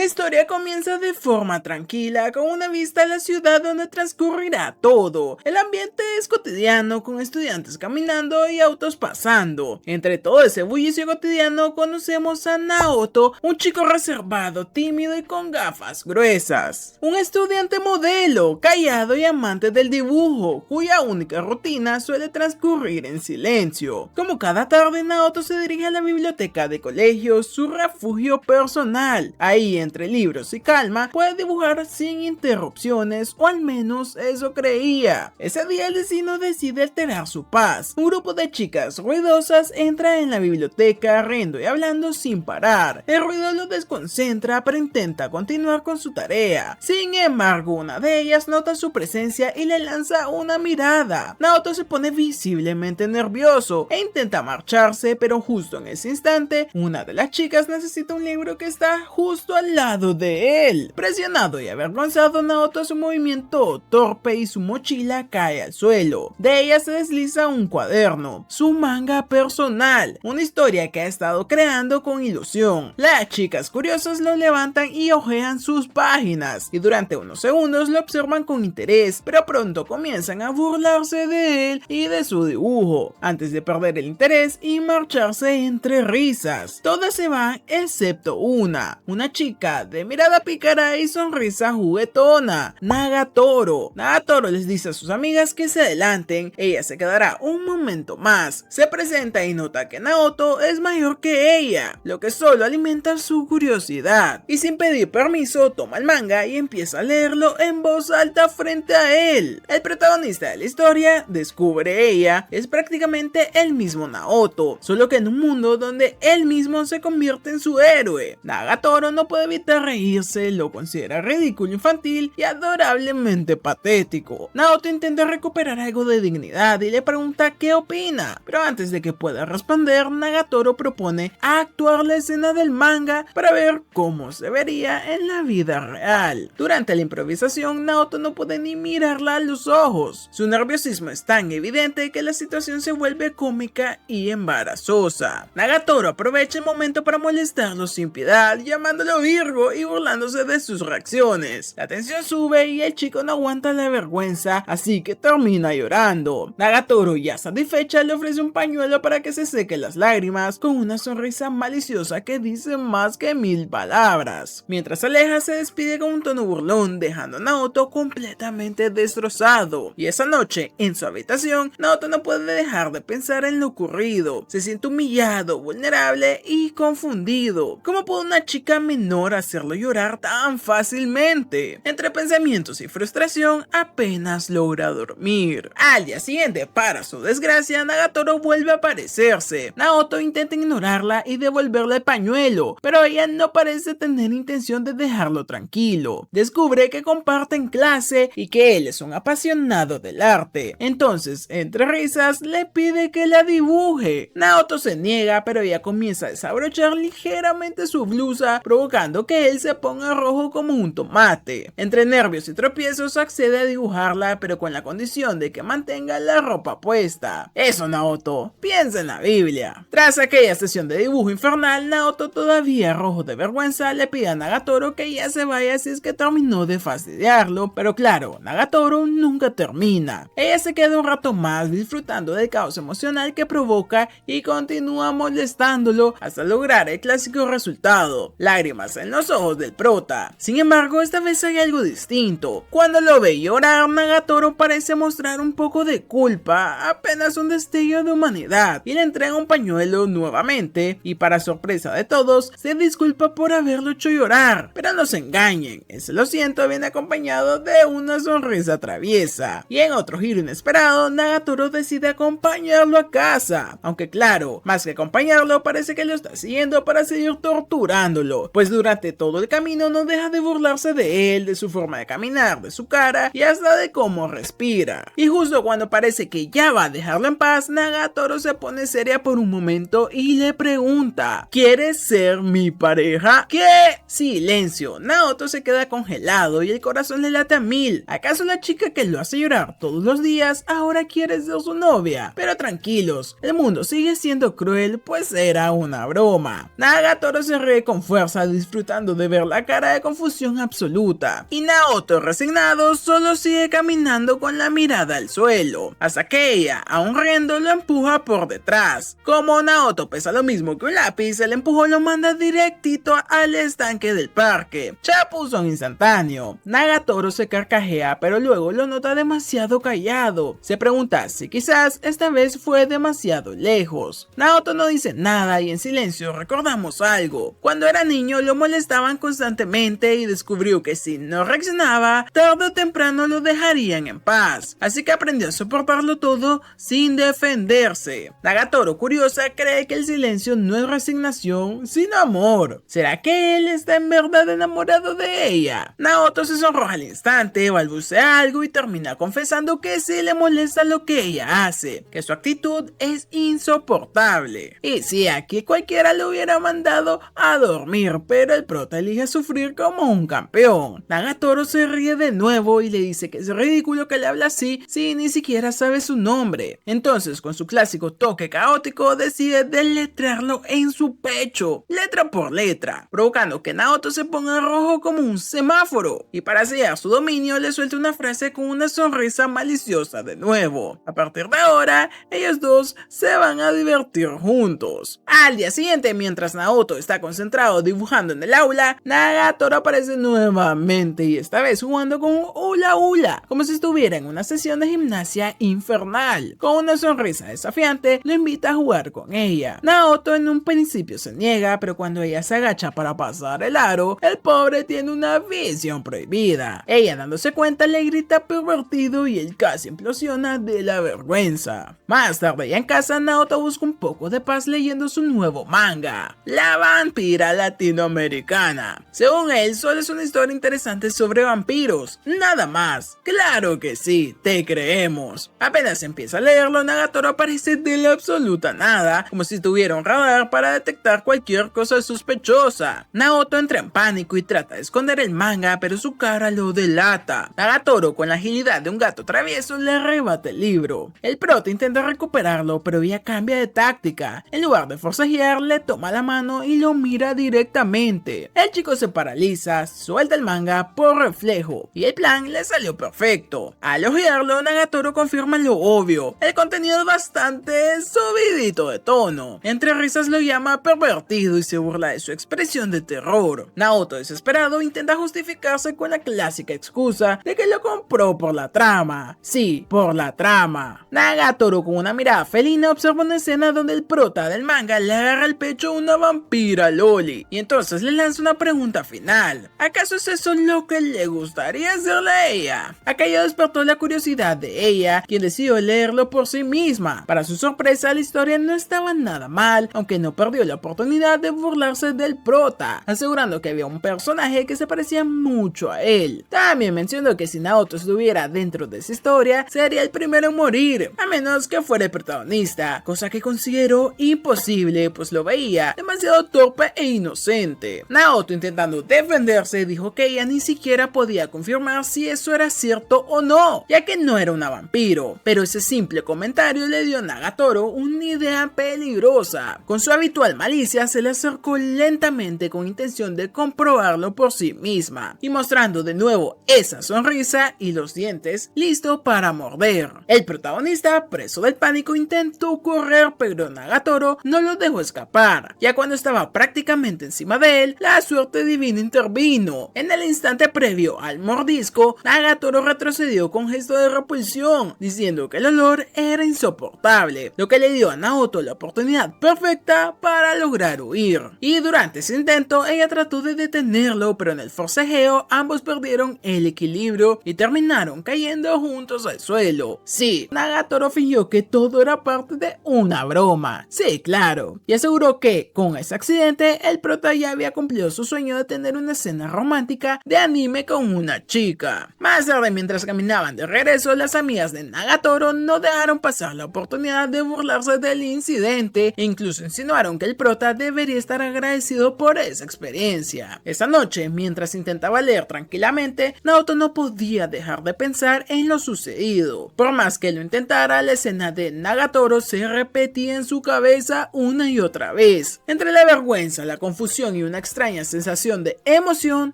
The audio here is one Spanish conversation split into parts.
La historia comienza de forma tranquila, con una vista a la ciudad donde transcurrirá todo. El ambiente es cotidiano, con estudiantes caminando y autos pasando. Entre todo ese bullicio cotidiano conocemos a Naoto, un chico reservado, tímido y con gafas gruesas. Un estudiante modelo, callado y amante del dibujo, cuya única rutina suele transcurrir en silencio. Como cada tarde, Naoto se dirige a la biblioteca de colegio, su refugio personal. Ahí, entre libros y calma, puede dibujar sin interrupciones, o al menos eso creía. Ese día el destino decide alterar su paz. Un grupo de chicas ruidosas entra en la biblioteca riendo y hablando sin parar. El ruido lo desconcentra, pero intenta continuar con su tarea. Sin embargo, una de ellas nota su presencia y le lanza una mirada. Naoto se pone visiblemente nervioso e intenta marcharse, pero justo en ese instante, una de las chicas necesita un libro que está justo al lado de él. Presionado y avergonzado, Naoto hace un movimiento torpe y su mochila cae al suelo. De ella se desliza un cuaderno, su manga personal, una historia que ha estado creando con ilusión. Las chicas curiosas lo levantan y hojean sus páginas, y durante unos segundos lo observan con interés, pero pronto comienzan a burlarse de él y de su dibujo, antes de perder el interés y marcharse entre risas. Todas se van excepto una chica de mirada pícara y sonrisa juguetona, Nagatoro. Nagatoro les dice a sus amigas que se adelanten, ella se quedará un momento más. Se presenta y nota que Naoto es mayor que ella, lo que solo alimenta su curiosidad, y sin pedir permiso toma el manga y empieza a leerlo en voz alta frente a él. El protagonista de la historia, descubre ella, es prácticamente el mismo Naoto, solo que en un mundo donde él mismo se convierte en su héroe. Nagatoro no puede evitar reírse, lo considera ridículo, infantil y adorablemente patético. Naoto intenta recuperar algo de dignidad y le pregunta qué opina, pero antes de que pueda responder, Nagatoro propone actuar la escena del manga para ver cómo se vería en la vida real. Durante la improvisación, Naoto no puede ni mirarla a los ojos. Su nerviosismo es tan evidente que la situación se vuelve cómica y embarazosa. Nagatoro aprovecha el momento para molestarlo sin piedad, llamándolo Virgo y burlándose de sus reacciones. La tensión sube y el chico no aguanta la vergüenza, así que termina llorando. Nagatoro, ya satisfecha, le ofrece un pañuelo para que se seque las lágrimas, con una sonrisa maliciosa que dice más que 1000 palabras. Mientras se aleja, se despide con un tono burlón, dejando a Naoto completamente destrozado. Y esa noche, en su habitación, Naoto no puede dejar de pensar en lo ocurrido. Se siente humillado, vulnerable y confundido. ¿Cómo puede una chica menor hacerlo llorar tan fácilmente? Entre pensamientos y frustración, apenas logra dormir. Al día siguiente, para su desgracia, Nagatoro vuelve a aparecerse. Naoto intenta ignorarla y devolverle el pañuelo, pero ella no parece tener intención de dejarlo tranquilo. Descubre que comparten clase y que él es un apasionado del arte. Entonces, entre risas, le pide que la dibuje. Naoto se niega, pero ella comienza a desabrochar ligeramente su blusa, provocando que él se ponga rojo como un tomate. Entre nervios y tropiezos accede a dibujarla, pero con la condición de que mantenga la ropa puesta. Eso, Naoto, piensa en la Biblia. Tras aquella sesión de dibujo infernal, Naoto, todavía rojo de vergüenza, le pide a Nagatoro que ya se vaya si es que terminó de fastidiarlo, pero claro, Nagatoro nunca termina. Ella se queda un rato más disfrutando del caos emocional que provoca y continúa molestándolo hasta lograr el clásico resultado, lágrimas en los ojos del prota. Sin embargo, esta vez hay algo distinto. Cuando lo ve llorar, Nagatoro parece mostrar un poco de culpa, apenas un destello de humanidad, y le entrega un pañuelo nuevamente, y para sorpresa de todos, se disculpa por haberlo hecho llorar. Pero no se engañen, ese lo siento viene acompañado de una sonrisa traviesa. Y en otro giro inesperado, Nagatoro decide acompañarlo a casa, aunque claro, más que acompañarlo, parece que lo está haciendo para seguir torturándolo, pues durante todo el camino no deja de burlarse de él, de su forma de caminar, de su cara y hasta de cómo respira. Y justo cuando parece que ya va a dejarlo en paz, Nagatoro se pone seria por un momento y le pregunta: ¿quieres ser mi pareja? ¿Qué? Silencio. Naoto se queda congelado y el corazón le late a 1000. ¿Acaso la chica que lo hace llorar todos los días ahora quiere ser su novia? Pero tranquilos, el mundo sigue siendo cruel, pues era una broma. Nagatoro se ríe con fuerza, disfruta dejando de ver la cara de confusión absoluta. Y Naoto, resignado, solo sigue caminando con la mirada al suelo, hasta que ella, aún riendo, lo empuja por detrás. Como Naoto pesa lo mismo que un lápiz, el empujón lo manda directito al estanque del parque. Chapuzón instantáneo. Nagatoro se carcajea, pero luego lo nota demasiado callado. Se pregunta si quizás esta vez fue demasiado lejos. Naoto no dice nada y en silencio recordamos algo. Cuando era niño lo molestaban constantemente y descubrió que si no reaccionaba, tarde o temprano lo dejarían en paz. Así que aprendió a soportarlo todo sin defenderse. Nagatoro, curiosa, cree que el silencio no es resignación, sino amor. ¿Será que él está en verdad enamorado de ella? Naoto se sonroja al instante, balbucea algo y termina confesando que sí le molesta lo que ella hace, que su actitud es insoportable. Y sí, aquí cualquiera lo hubiera mandado a dormir, pero el prota elige sufrir como un campeón. Nagatoro se ríe de nuevo y le dice que es ridículo que le hable así si ni siquiera sabe su nombre. Entonces, con su clásico toque caótico, decide deletrearlo en su pecho, letra por letra, provocando que Naoto se ponga rojo como un semáforo. Y para sellar su dominio, le suelta una frase con una sonrisa maliciosa de nuevo. A partir de ahora, ellos dos se van a divertir juntos. Al día siguiente, mientras Naoto está concentrado dibujando en el aula, Nagatoro aparece nuevamente y esta vez jugando con un hula hula, como si estuviera en una sesión de gimnasia infernal. Con una sonrisa desafiante, lo invita a jugar con ella. Naoto en un principio se niega, pero cuando ella se agacha para pasar el aro, el pobre tiene una visión prohibida. Ella, dándose cuenta, le grita pervertido y él casi implosiona de la vergüenza. Más tarde, ya en casa, Naoto busca un poco de paz leyendo su nuevo manga, La vampira latinoamericana. Según él, solo es una historia interesante sobre vampiros, nada más. Claro que sí, te creemos. Apenas empieza a leerlo, Nagatoro aparece de la absoluta nada, como si tuviera un radar para detectar cualquier cosa sospechosa. Naoto entra en pánico y trata de esconder el manga, pero su cara lo delata. Nagatoro, con la agilidad de un gato travieso, le arrebata el libro. El prota intenta recuperarlo, pero ella cambia de táctica. En lugar de forcejear, le toma la mano y lo mira directamente. El chico se paraliza, suelta el manga por reflejo, y el plan le salió perfecto. Al ojearlo, Nagatoro confirma lo obvio. El contenido es bastante subidito de tono. Entre risas lo llama pervertido y se burla de su expresión de terror. Naoto, desesperado, intenta justificarse con la clásica excusa de que lo compró por la trama. Sí, por la trama. Nagatoro, con una mirada felina, observa una escena donde el prota del manga le agarra el pecho a una vampira loli y entonces le lanza una pregunta final. ¿Acaso es eso lo que le gustaría hacerle a ella? Aquello despertó la curiosidad de ella, quien decidió leerlo por sí misma. Para su sorpresa, la historia no estaba nada mal, aunque no perdió la oportunidad de burlarse del prota, asegurando que había un personaje que se parecía mucho a él. También mencionó que si Naoto estuviera dentro de esa historia, sería el primero en morir, a menos que fuera el protagonista, cosa que consideró imposible, pues lo veía demasiado torpe e inocente. Naoto, intentando defenderse, dijo que ella ni siquiera podía confirmar si eso era cierto o no, ya que no era una vampiro, pero ese simple comentario le dio a Nagatoro una idea peligrosa. Con su habitual malicia, se le acercó lentamente con intención de comprobarlo por sí misma, y mostrando de nuevo esa sonrisa y los dientes, listo para morder. El protagonista, preso del pánico, intentó correr, pero Nagatoro no lo dejó escapar. Ya cuando estaba prácticamente encima de él, la suerte divina intervino. En el instante previo al mordisco, Nagatoro retrocedió con gesto de repulsión, diciendo que el olor era insoportable, lo que le dio a Naoto la oportunidad perfecta para lograr huir. Y durante ese intento, ella trató de detenerlo, pero en el forcejeo ambos perdieron el equilibrio y terminaron cayendo juntos al suelo. Sí, Nagatoro fingió que todo era parte de una broma. Sí, claro. Y aseguró que, con ese accidente, el prota ya había cumplido su sueño de tener una escena romántica de anime con una chica. Más tarde, mientras caminaban de regreso, las amigas de Nagatoro no dejaron pasar la oportunidad de burlarse del incidente e incluso insinuaron que el prota debería estar agradecido por esa experiencia. Esa noche, mientras intentaba leer tranquilamente, Naoto no podía dejar de pensar en lo sucedido. Por más que lo intentara, la escena de Nagatoro se repetía en su cabeza una y otra vez. Entre la vergüenza, la confusión y una extraña extraña sensación de emoción,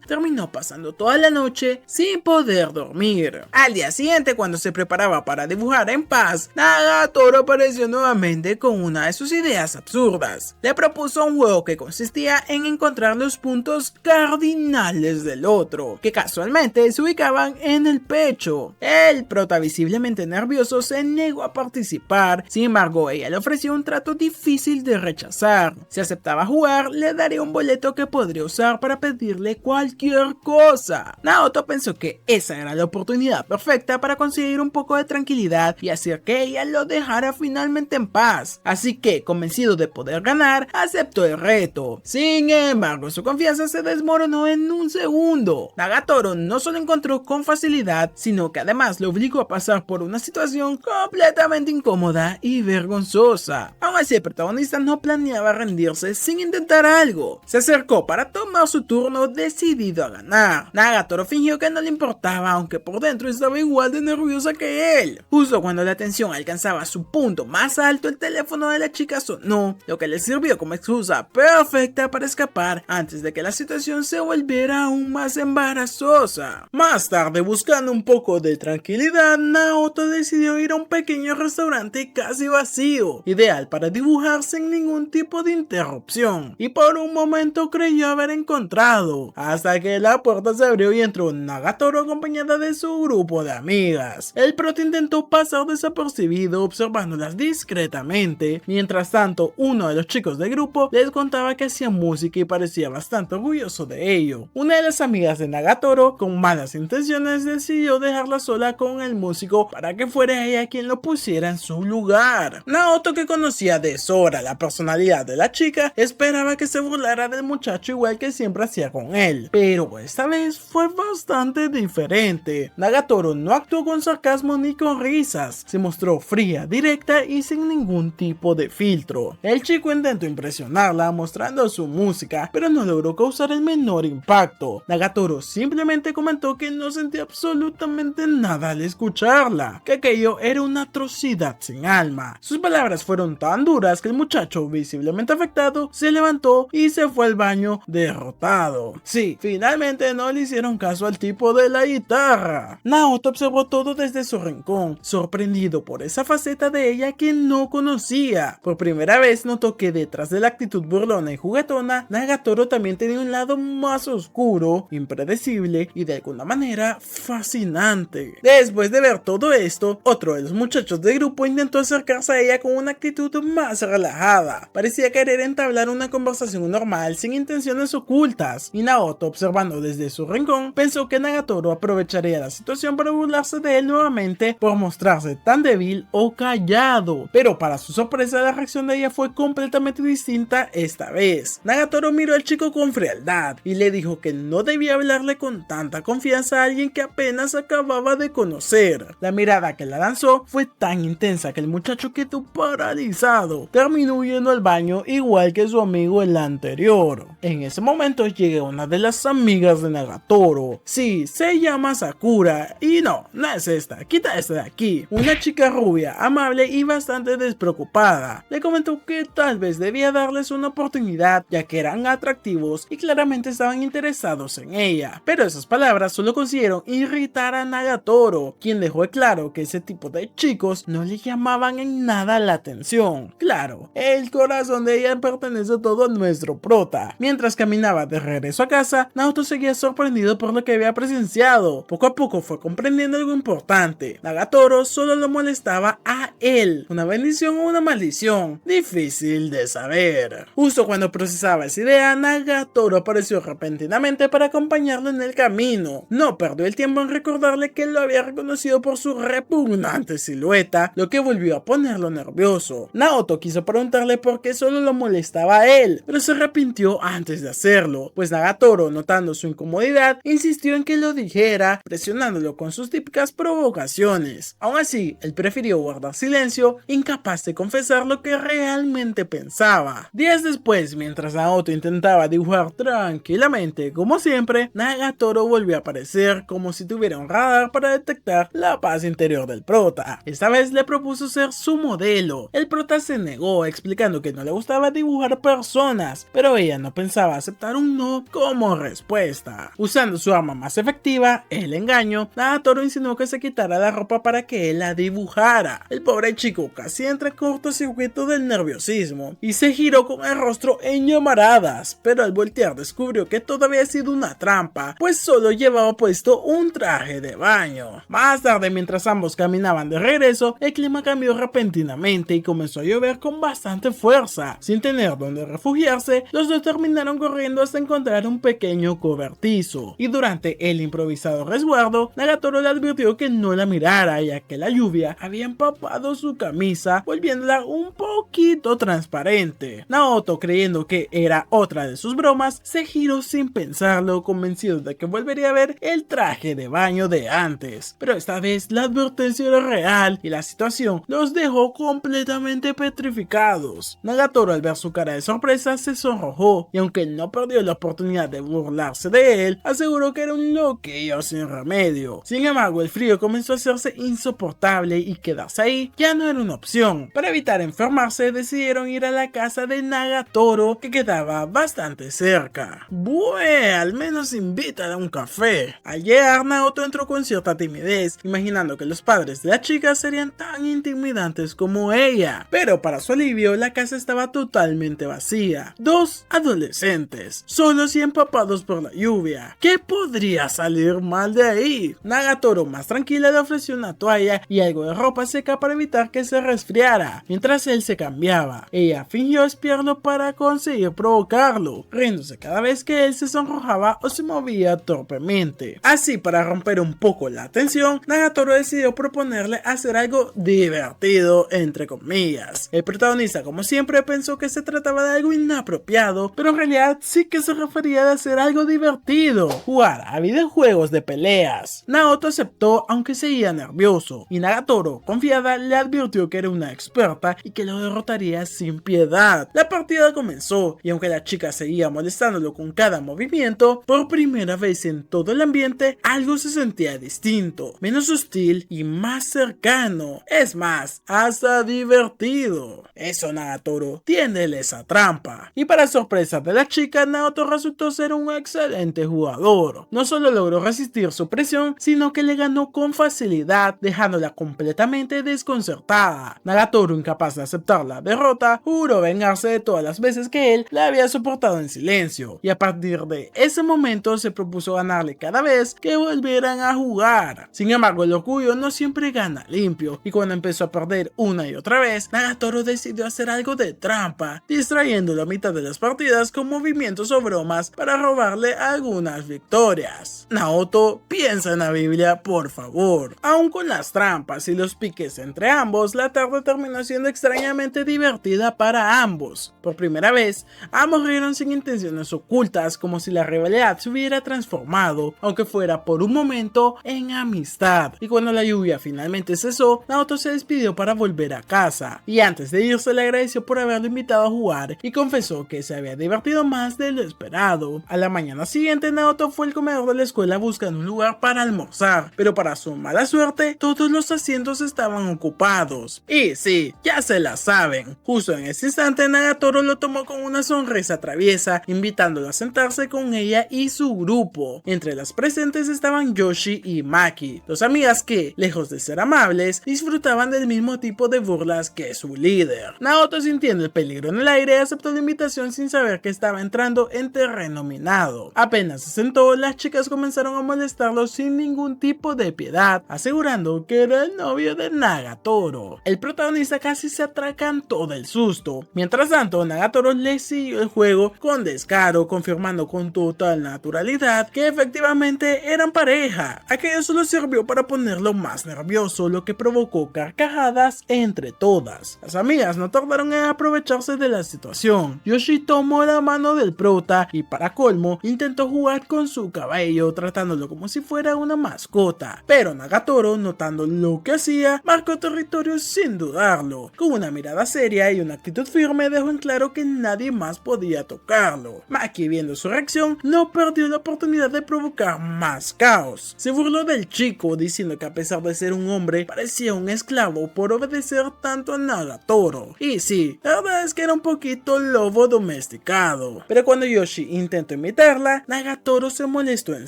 terminó pasando toda la noche sin poder dormir. Al día siguiente, cuando se preparaba para dibujar en paz, Nagatoro apareció nuevamente con una de sus ideas absurdas. Le propuso un juego que consistía en encontrar los puntos cardinales del otro, que casualmente se ubicaban en el pecho. El prota, visiblemente nervioso, se negó a participar. Sin embargo, ella le ofreció un trato difícil de rechazar. Si aceptaba jugar, le daría un boleto que podría usar para pedirle cualquier cosa. Naoto pensó que esa era la oportunidad perfecta para conseguir un poco de tranquilidad y hacer que ella lo dejara finalmente en paz. Así que, convencido de poder ganar, aceptó el reto. Sin embargo, su confianza se desmoronó en un segundo. Nagatoro no solo encontró con facilidad, sino que además lo obligó a pasar por una situación completamente incómoda y vergonzosa. Aún así, el protagonista no planeaba rendirse sin intentar algo. Se acercó para tomar su turno, decidido a ganar. Nagatoro fingió que no le importaba, aunque por dentro estaba igual de nerviosa que él. Justo cuando la tensión alcanzaba su punto más alto, el teléfono de la chica sonó, lo que le sirvió como excusa perfecta para escapar antes de que la situación se volviera aún más embarazosa. Más tarde, buscando un poco de tranquilidad, Naoto decidió ir a un pequeño restaurante casi vacío, ideal para dibujar sin ningún tipo de interrupción, y por un momento creyó haber encontrado, hasta que la puerta se abrió y entró Nagatoro acompañada de su grupo de amigas. El prota intentó pasar desapercibido observándolas discretamente. Mientras tanto, uno de los chicos del grupo les contaba que hacía música y parecía bastante orgulloso de ello. Una de las amigas de Nagatoro, con malas intenciones, decidió dejarla sola con el músico para que fuera ella quien lo pusiera en su lugar. Naoto, que conocía de sobra la personalidad de la chica, esperaba que se burlara del muchacho igual que siempre hacía con él, pero esta vez fue bastante diferente. Nagatoro no actuó con sarcasmo ni con risas, se mostró fría, directa y sin ningún tipo de filtro. El chico intentó impresionarla mostrando su música, pero no logró causar el menor impacto. Nagatoro simplemente comentó que no sentía absolutamente nada al escucharla, que aquello era una atrocidad sin alma. Sus palabras fueron tan duras que el muchacho, visiblemente afectado, se levantó y se fue al baño derrotado. Sí, finalmente no le hicieron caso al tipo de la guitarra. Naoto observó todo desde su rincón, sorprendido por esa faceta de ella que no conocía. Por primera vez notó que detrás de la actitud burlona y juguetona, Nagatoro también tenía un lado más oscuro, impredecible y de alguna manera fascinante. Después de ver todo esto, otro de los muchachos del grupo intentó acercarse a ella con una actitud más relajada. Parecía querer entablar una conversación normal sin intenciones ocultas, y Naoto, observando desde su rincón, pensó que Nagatoro aprovecharía la situación para burlarse de él nuevamente por mostrarse tan débil o callado. Pero para su sorpresa, la reacción de ella fue completamente distinta esta vez. Nagatoro miró al chico con frialdad y le dijo que no debía hablarle con tanta confianza a alguien que apenas acababa de conocer. La mirada que la lanzó fue tan intensa que el muchacho quedó paralizado. Terminó yendo al baño igual que su amigo el anterior. En ese momento llega una de las amigas de Nagatoro. Sí, se llama Sakura y no es esta, quita esta de aquí. Una chica rubia, amable y bastante despreocupada. Le comentó que tal vez debía darles una oportunidad, ya que eran atractivos y claramente estaban interesados en ella. Pero esas palabras solo consiguieron irritar a Nagatoro, quien dejó claro que ese tipo de chicos no le llamaban en nada la atención. Claro, el corazón de ella pertenece todo a nuestro prota. Mientras caminaba de regreso a casa, Naoto seguía sorprendido por lo que había presenciado. Poco a poco fue comprendiendo algo importante. Nagatoro solo lo molestaba a él. ¿Una bendición o una maldición? Difícil de saber. Justo cuando procesaba esa idea, Nagatoro apareció repentinamente para acompañarlo en el camino. No perdió el tiempo en recordarle que lo había reconocido por su repugnante silueta, lo que volvió a ponerlo nervioso. Naoto quiso preguntarle por qué solo lo molestaba a él, pero se arrepintió antes de hacerlo, pues Nagatoro, notando su incomodidad, insistió en que lo dijera, presionándolo con sus típicas provocaciones. Aún así, él prefirió guardar silencio, incapaz de confesar lo que realmente pensaba. Días después, mientras Naoto intentaba dibujar tranquilamente como siempre, Nagatoro volvió a aparecer como si tuviera un radar para detectar la paz interior del prota. Esta vez le propuso ser su modelo. El prota se negó, explicando que no le gustaba dibujar personas, pero ella no pensaba forzaba a aceptar un no como respuesta. Usando su arma más efectiva, el engaño, Nagatoro insinuó que se quitara la ropa para que él la dibujara. El pobre chico casi entra en cortocircuito del nerviosismo y se giró con el rostro en llamaradas, pero al voltear descubrió que todo había sido una trampa, pues solo llevaba puesto un traje de baño. Más tarde, mientras ambos caminaban de regreso, el clima cambió repentinamente y comenzó a llover con bastante fuerza. Sin tener donde refugiarse, los dos terminaron corriendo hasta encontrar un pequeño cobertizo, y durante el improvisado resguardo, Nagatoro le advirtió que no la mirara, ya que la lluvia había empapado su camisa, volviéndola un poquito transparente. Naoto, creyendo que era otra de sus bromas, se giró sin pensarlo, convencido de que volvería a ver el traje de baño de antes. Pero esta vez la advertencia era real y la situación los dejó completamente petrificados. Nagatoro, al ver su cara de sorpresa, se sonrojó, y aunque no perdió la oportunidad de burlarse de él, aseguró que era un loquillo sin remedio. Sin embargo, el frío comenzó a hacerse insoportable y quedarse ahí ya no era una opción. Para evitar enfermarse, decidieron ir a la casa de Nagatoro, que quedaba bastante cerca. Bueno, al menos invítala a un café. Al llegar, Naoto entró con cierta timidez, imaginando que los padres de la chica serían tan intimidantes como ella. Pero para su alivio, la casa estaba totalmente vacía. Dos adolescentes, solos y empapados por la lluvia. ¿Qué podría salir mal de ahí? Nagatoro, más tranquila, le ofreció una toalla y algo de ropa seca para evitar que se resfriara, mientras él se cambiaba. Ella fingió espiarlo para conseguir provocarlo, riéndose cada vez que él se sonrojaba o se movía torpemente. Así, para romper un poco la tensión, Nagatoro decidió proponerle hacer algo divertido, entre comillas. El protagonista, como siempre, pensó que se trataba de algo inapropiado, pero en realidad sí que se refería a hacer algo divertido: jugar a videojuegos de peleas. Naoto aceptó, aunque seguía nervioso, y Nagatoro, confiada, le advirtió que era una experta y que lo derrotaría sin piedad. La partida comenzó, y aunque la chica seguía molestándolo con cada movimiento, por primera vez en todo el ambiente algo se sentía distinto, menos hostil y más cercano. Es más, hasta divertido. Eso, Nagatoro, tiéndele esa trampa. Y para sorpresa de la chica, Naoto resultó ser un excelente jugador. No solo logró resistir su presión, sino que le ganó con facilidad, dejándola completamente desconcertada. Nagatoro, incapaz de aceptar la derrota, juró vengarse de todas las veces que él la había soportado en silencio, y a partir de ese momento se propuso ganarle cada vez que volvieran a jugar. Sin embargo, el orgullo no siempre gana limpio, y cuando empezó a perder una y otra vez, Nagatoro decidió hacer algo de trampa, distrayéndolo a mitad de las partidas con movimientos o bromas para robarle algunas victorias. Naoto, piensa en la Biblia, por favor. Aún con las trampas y los piques entre ambos, la tarde terminó siendo extrañamente divertida para ambos. Por primera vez, ambos rieron sin intenciones ocultas, como si la rivalidad se hubiera transformado, aunque fuera por un momento, en amistad. Y cuando la lluvia finalmente cesó, Naoto se despidió para volver a casa, y antes de irse le agradeció por haberlo invitado a jugar y confesó que se había divertido más de lo esperado. A la mañana siguiente, Naoto fue al comedor de la escuela buscando un lugar para almorzar, pero para su mala suerte, todos los asientos estaban ocupados. Y sí, ya se la saben. Justo en ese instante, Nagatoro lo tomó con una sonrisa traviesa, invitándolo a sentarse con ella y su grupo. Entre las presentes estaban Yoshi y Maki, dos amigas que, lejos de ser amables, disfrutaban del mismo tipo de burlas que su líder. Naoto, sintiendo el peligro en el aire, aceptó la invitación sin saber que estaba entrando en terreno minado. Apenas se sentó, las chicas comenzaron a molestarlo sin ningún tipo de piedad, asegurando que era el novio de Nagatoro. El protagonista casi se atragantó del susto. Mientras tanto, Nagatoro le siguió el juego con descaro, confirmando con total naturalidad que efectivamente eran pareja. Aquello solo sirvió para ponerlo más nervioso, lo que provocó carcajadas entre todas. Las amigas no tardaron en aprovecharse de la situación. Yoshi tomó la mano del prota y, para colmo, intentó jugar con su cabello, tratándolo como si fuera una mascota. Pero Nagatoro, notando lo que hacía, marcó territorio sin dudarlo. Con una mirada seria y una actitud firme, dejó en claro que nadie más podía tocarlo. Maki, viendo su reacción, no perdió la oportunidad de provocar más caos. Se burló del chico, diciendo que a pesar de ser un hombre, parecía un esclavo por obedecer tanto a Nagatoro. Y sí, la verdad es que era un poquito lobo domesticado. enfadado. Pero cuando Yoshi intentó imitarla, Nagatoro se molestó en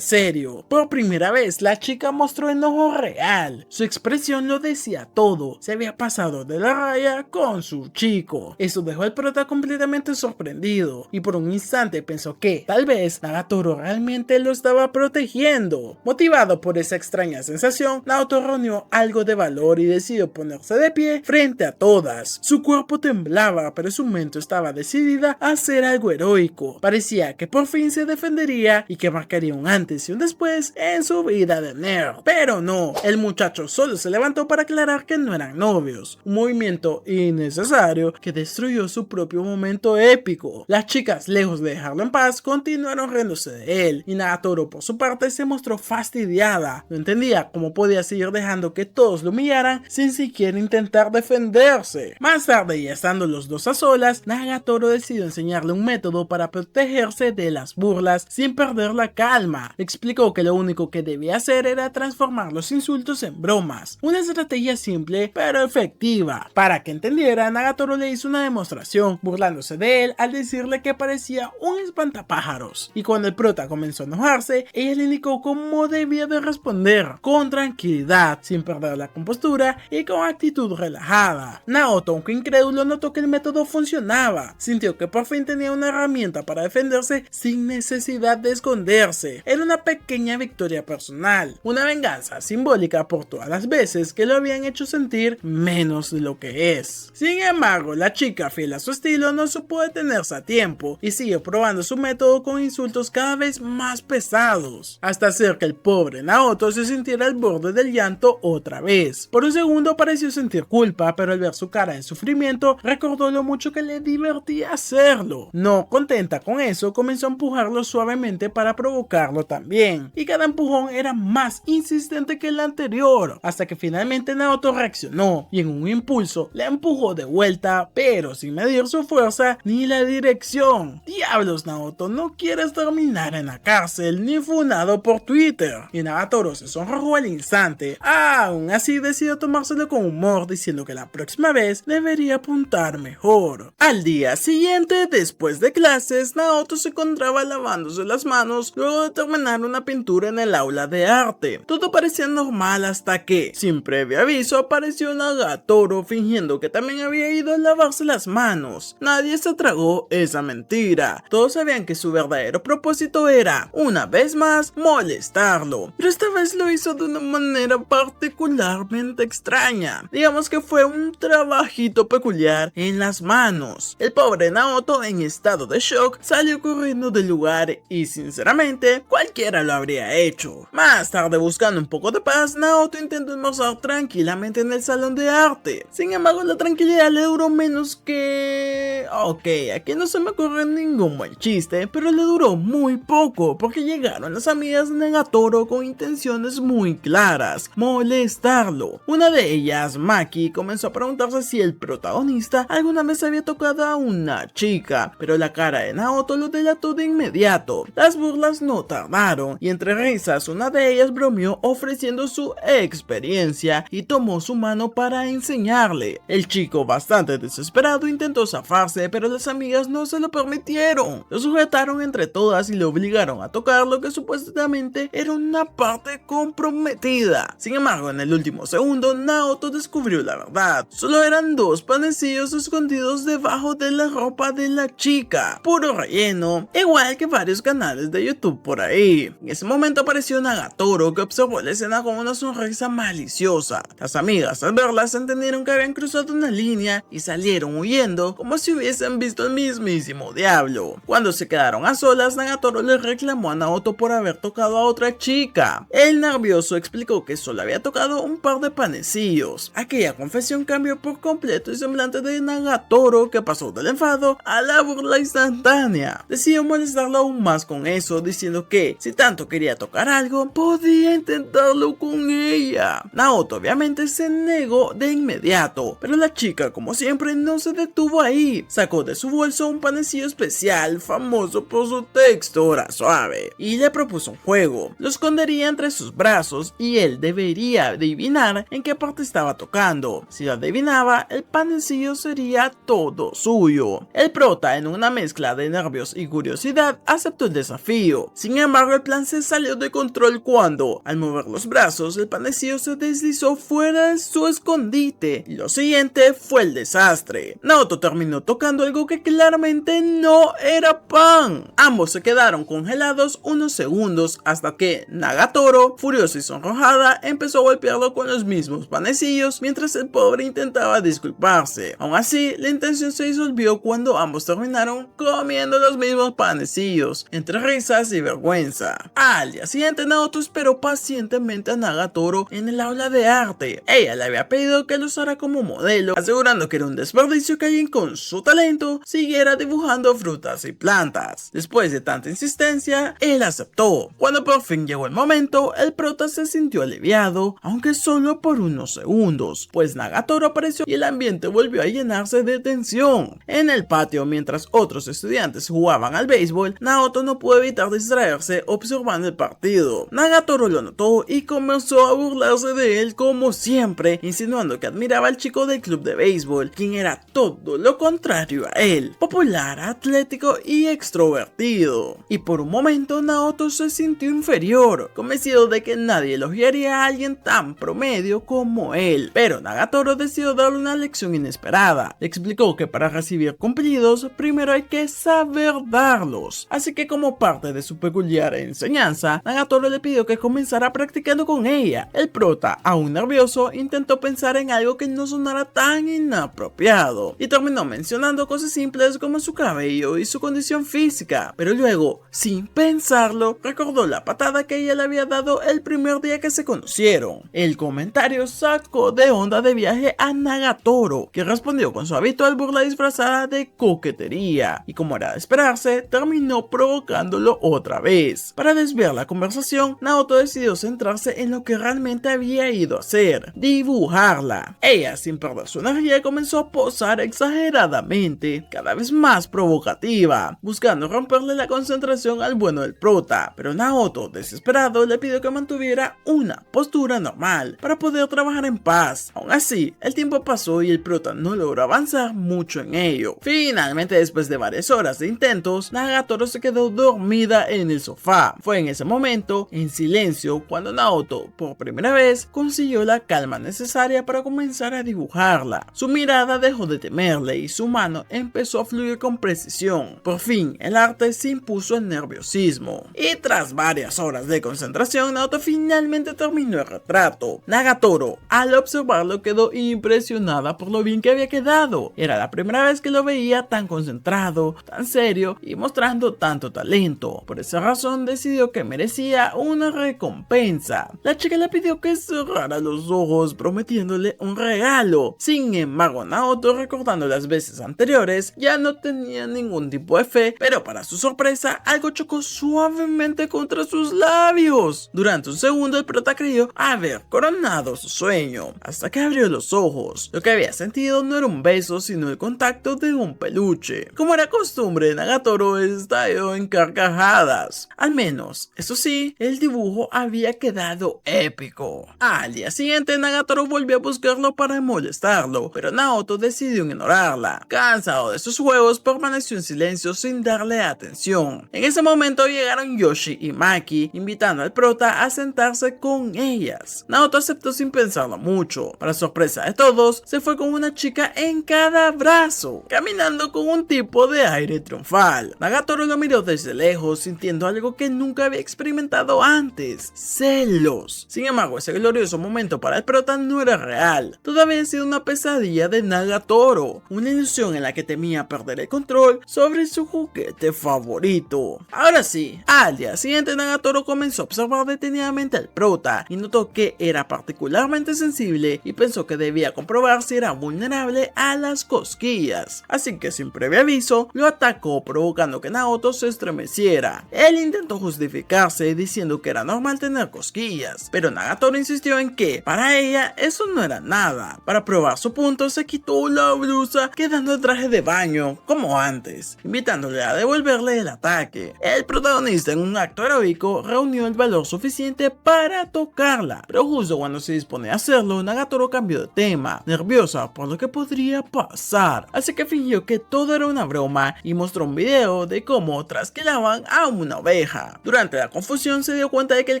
serio. Por primera vez, la chica mostró enojo real. Su expresión lo decía todo. Se había pasado de la raya con su chico. Eso dejó al prota completamente sorprendido, y por un instante pensó que tal vez Nagatoro realmente lo estaba protegiendo. Motivado por esa extraña sensación, Naoto reunió algo de valor y decidió ponerse de pie frente a todas. Su cuerpo temblaba, pero su mente estaba decidida a hacer algo heroico. Parecía que por fin se defendería y que marcaría un antes y un después en su vida de nerd. Pero no, el muchacho solo se levantó para aclarar que no eran novios. Un movimiento innecesario que destruyó su propio momento épico. Las chicas, lejos de dejarlo en paz, continuaron riéndose de él, y Nagatoro por su parte se mostró fastidiada. No entendía cómo podía seguir dejando que todos lo humillaran sin siquiera intentar defenderse. Más tarde, ya estando los dos a solas, Nagatoro decidió enseñarle un método para protegerse de las burlas sin perder la calma. Le explicó que lo único que debía hacer era transformar los insultos en bromas. Una estrategia simple pero efectiva. Para que entendiera, Nagatoro le hizo una demostración, burlándose de él al decirle que parecía un espantapájaros. Y cuando el prota comenzó a enojarse, ella le indicó cómo debía de responder, con tranquilidad, sin perder la compostura y con actitud relajada. Naoto, aunque incrédulo, notó que el método funcionaba. Sintió que por fin tenía una herramienta para defenderse sin necesidad de esconderse. Era una pequeña victoria personal, una venganza simbólica por todas las veces que lo habían hecho sentir menos de lo que es. Sin embargo, la chica, fiel a su estilo, no supo detenerse a tiempo y siguió probando su método con insultos cada vez más pesados, hasta hacer que el pobre Naoto se sintiera al borde del llanto otra vez. Por un segundo pareció sentir culpa, pero al ver su cara de sufrimiento, recordó lo mucho que le divertía hacerlo. No contenta con eso, comenzó a empujarlo suavemente para provocarlo también, y cada empujón era más insistente que el anterior, hasta que finalmente Naoto reaccionó y en un impulso le empujó de vuelta, pero sin medir su fuerza ni la dirección. Diablos, Naoto, no quieres terminar en la cárcel ni funado por Twitter. Y Nagatoro se sonrojó al instante. Aún así decidió tomárselo con humor, diciendo que la próxima vez debería apuntar mejor. Al día siguiente, después de clases, Naoto se encontraba lavándose las manos luego de terminar una pintura en el aula de arte. Todo parecía normal hasta que, sin previo aviso, apareció Nagatoro fingiendo que también había ido a lavarse las manos. Nadie se tragó esa mentira. Todos sabían que su verdadero propósito era, una vez más, molestarlo. Pero esta vez lo hizo de una manera particularmente extraña. Digamos que fue un trabajito peculiar en las manos. El pobre Naoto, en estado de shock, salió corriendo del lugar y, sinceramente, cualquiera lo habría hecho. Más tarde, buscando un poco de paz, Naoto intentó almorzar tranquilamente en el salón de arte. Sin embargo, la tranquilidad le duró menos que... Ok, aquí no se me ocurre ningún buen chiste, pero le duró muy poco, porque llegaron las amigas de Nagatoro con intenciones muy claras: molestarlo. Una de ellas, Maki, comenzó a preguntarse si el protagonista alguna vez había tocado a una chica, pero la cara de Naoto lo delató de inmediato. Las burlas no tardaron, y entre risas una de ellas bromeó ofreciendo su experiencia y tomó su mano para enseñarle. El chico, bastante desesperado, intentó zafarse, pero las amigas no se lo permitieron. Lo sujetaron entre todas y lo obligaron a tocar lo que supuestamente era una parte comprometida. Sin embargo, en el último segundo, Naoto descubrió la verdad. Solo eran dos panecillos escondidos debajo de la ropa de la chica. Puro relleno, igual que varios canales de YouTube por ahí. En ese momento apareció Nagatoro, que observó la escena con una sonrisa maliciosa. Las amigas, al verlas, entendieron que habían cruzado una línea y salieron huyendo como si hubiesen visto al mismísimo diablo. Cuando se quedaron a solas, Nagatoro le reclamó a Naoto por haber tocado a otra chica. El nervioso explicó que solo había tocado un par de panecillos. Aquella confesión cambió por completo el semblante de Nagatoro, que pasó del enfado a la burla instantánea. Decidió molestarlo aún más con eso, diciendo que si tanto quería tocar algo, podía intentarlo con ella. Naoto obviamente se negó de inmediato, pero la chica, como siempre, no se detuvo ahí. Sacó de su bolso un panecillo especial famoso por su textura suave y le propuso un juego. Lo escondería entre sus brazos y él debería adivinar en qué parte estaba tocando. Si lo adivinaba, el panecillo sería todo suyo. El prota, en una mezcla de nervios y curiosidad, aceptó el desafío. Sin embargo, el plan se salió de control cuando, al mover los brazos, el panecillo se deslizó fuera de su escondite, y lo siguiente fue el desastre. Naoto terminó tocando algo que claramente no era pan. Ambos se quedaron congelados unos segundos hasta que Nagatoro, furiosa y sonrojada, empezó a golpearlo con los mismos panecillos mientras el pobre intentaba disculparse. Aún así, la intención se disolvió cuando ambos terminaron comiendo los mismos panecillos, entre risas y vergüenza. Al día siguiente, Naoto esperó pacientemente a Nagatoro en el aula de arte. Ella le había pedido que lo usara como modelo, asegurando que era un desperdicio que alguien con su talento siguiera dibujando frutas y plantas. Después de tanta insistencia, él aceptó. Cuando por fin llegó el momento, el prota se sintió aliviado, aunque solo por unos segundos, pues Nagatoro apareció y el ambiente volvió a llenarse de tensión. En el patio, mientras otros estudiantes jugaban al béisbol, Naoto no pudo evitar distraerse observando el partido. Nagatoro lo notó y comenzó a burlarse de él como siempre, insinuando que admiraba al chico del club de béisbol, quien era todo lo contrario a él, popular, atlético y extrovertido. Y por un momento Naoto se sintió inferior, convencido de que nadie elogiaría a alguien tan promedio como él. Pero Nagatoro decidió darle una lección inesperada. Le explicó que para recibir cumplidos, primero hay que saber darlos. Así que como parte de su peculiar enseñanza, Nagatoro le pidió que comenzara practicando con ella. El prota, aún nervioso, intentó pensar en algo que no sonara tan inapropiado y terminó mencionando cosas simples como su cabello y su condición física, pero luego, sin pensarlo, recordó la patada que ella le había dado el primer día que se conocieron. El comentario sacó de onda de viaje a Nagatoro, que respondió con su habitual burla disfrazada de coquetería, y como era de esperarse, terminó provocándolo otra vez. Para desviar la conversación, Naoto decidió centrarse en lo que realmente había ido a hacer: dibujarla. Ella, sin perder su energía, comenzó a posar exageradamente, cada vez más provocativa, buscando romperle la concentración al bueno del prota, pero Naoto, desesperado, le pidió que mantuviera una postura normal para poder trabajar en paz. Aún así, el tiempo pasó y el prota no logró avanzar mucho en ello. Finalmente, después de varias horas de intentos, Nagatoro se quedó dormida en el sofá. Fue en ese momento, en silencio, cuando Naoto, por primera vez, consiguió la calma necesaria para comenzar a dibujarla. Su mirada dejó de temerle y su mano empezó a fluir con precisión. Por fin, el arte se impuso el nerviosismo. Y tras varias horas de concentración, Naoto finalmente terminó el retrato. Nagatoro, al observarlo, quedó impresionada por lo bien que había quedado. Era la primera vez que lo veía tan concentrado, tan serio y mostrando tanto talento. Por esa razón decidió que merecía una recompensa. La chica le pidió que cerrara los ojos, prometiéndole un regalo. Sin embargo, Naoto, recordando las veces anteriores, ya no tenía ningún tipo de fe, pero para su sorpresa, algo chocó suavemente contra sus labios. Durante un segundo, el prota creyó haber coronado su sueño, hasta que abrió los ojos. Lo que había sentido no era un beso, sino el contacto de un peluche. Como era costumbre, Nagatoro estalló en carcajadas. Al menos, eso sí, el dibujo había quedado épico. Al día siguiente, Nagatoro volvió a buscarlo para molestarlo, pero Naoto decidió ignorarla. Cansado de sus juegos, permaneció en silencio sin darle atención. En ese momento llegaron Yoshi y Maki, invitando al prota a sentarse con ellas. Naoto aceptó sin pensarlo mucho. Para sorpresa de todos, se fue con una chica en cada brazo, caminando con un tipo de aire triunfal. Nagatoro lo miró desde lejos, sintiendo algo que nunca había experimentado antes: celos. Sin embargo, ese glorioso momento para el prota no era real. Todo había sido una pesadilla de Nagatoro, una ilusión en la que temía perder el control sobre su juguete favorito. Ahora sí, al día siguiente, Nagatoro comenzó a observar detenidamente al prota y notó que era particularmente sensible y pensó que debía comprobar si era vulnerable a las cosquillas. Así que sin previo aviso, lo atacó, provocando que Naoto se estremeciera. Él intentó justificarse diciendo que era normal tener cosquillas, pero Nagatoro insistió en que para ella eso no era nada. Para probar su punto, se quitó la blusa, quedando el traje de baño como antes, invitándole a devolverle el ataque. El protagonista, en un acto heroico, reunió el valor suficiente para tocarla, pero justo cuando se dispone a hacerlo, Nagatoro cambió de tema, nerviosa por lo que podría pasar, así que fingió que todo era una broma cama y mostró un video de cómo trasquilaban a una oveja. Durante la confusión se dio cuenta de que el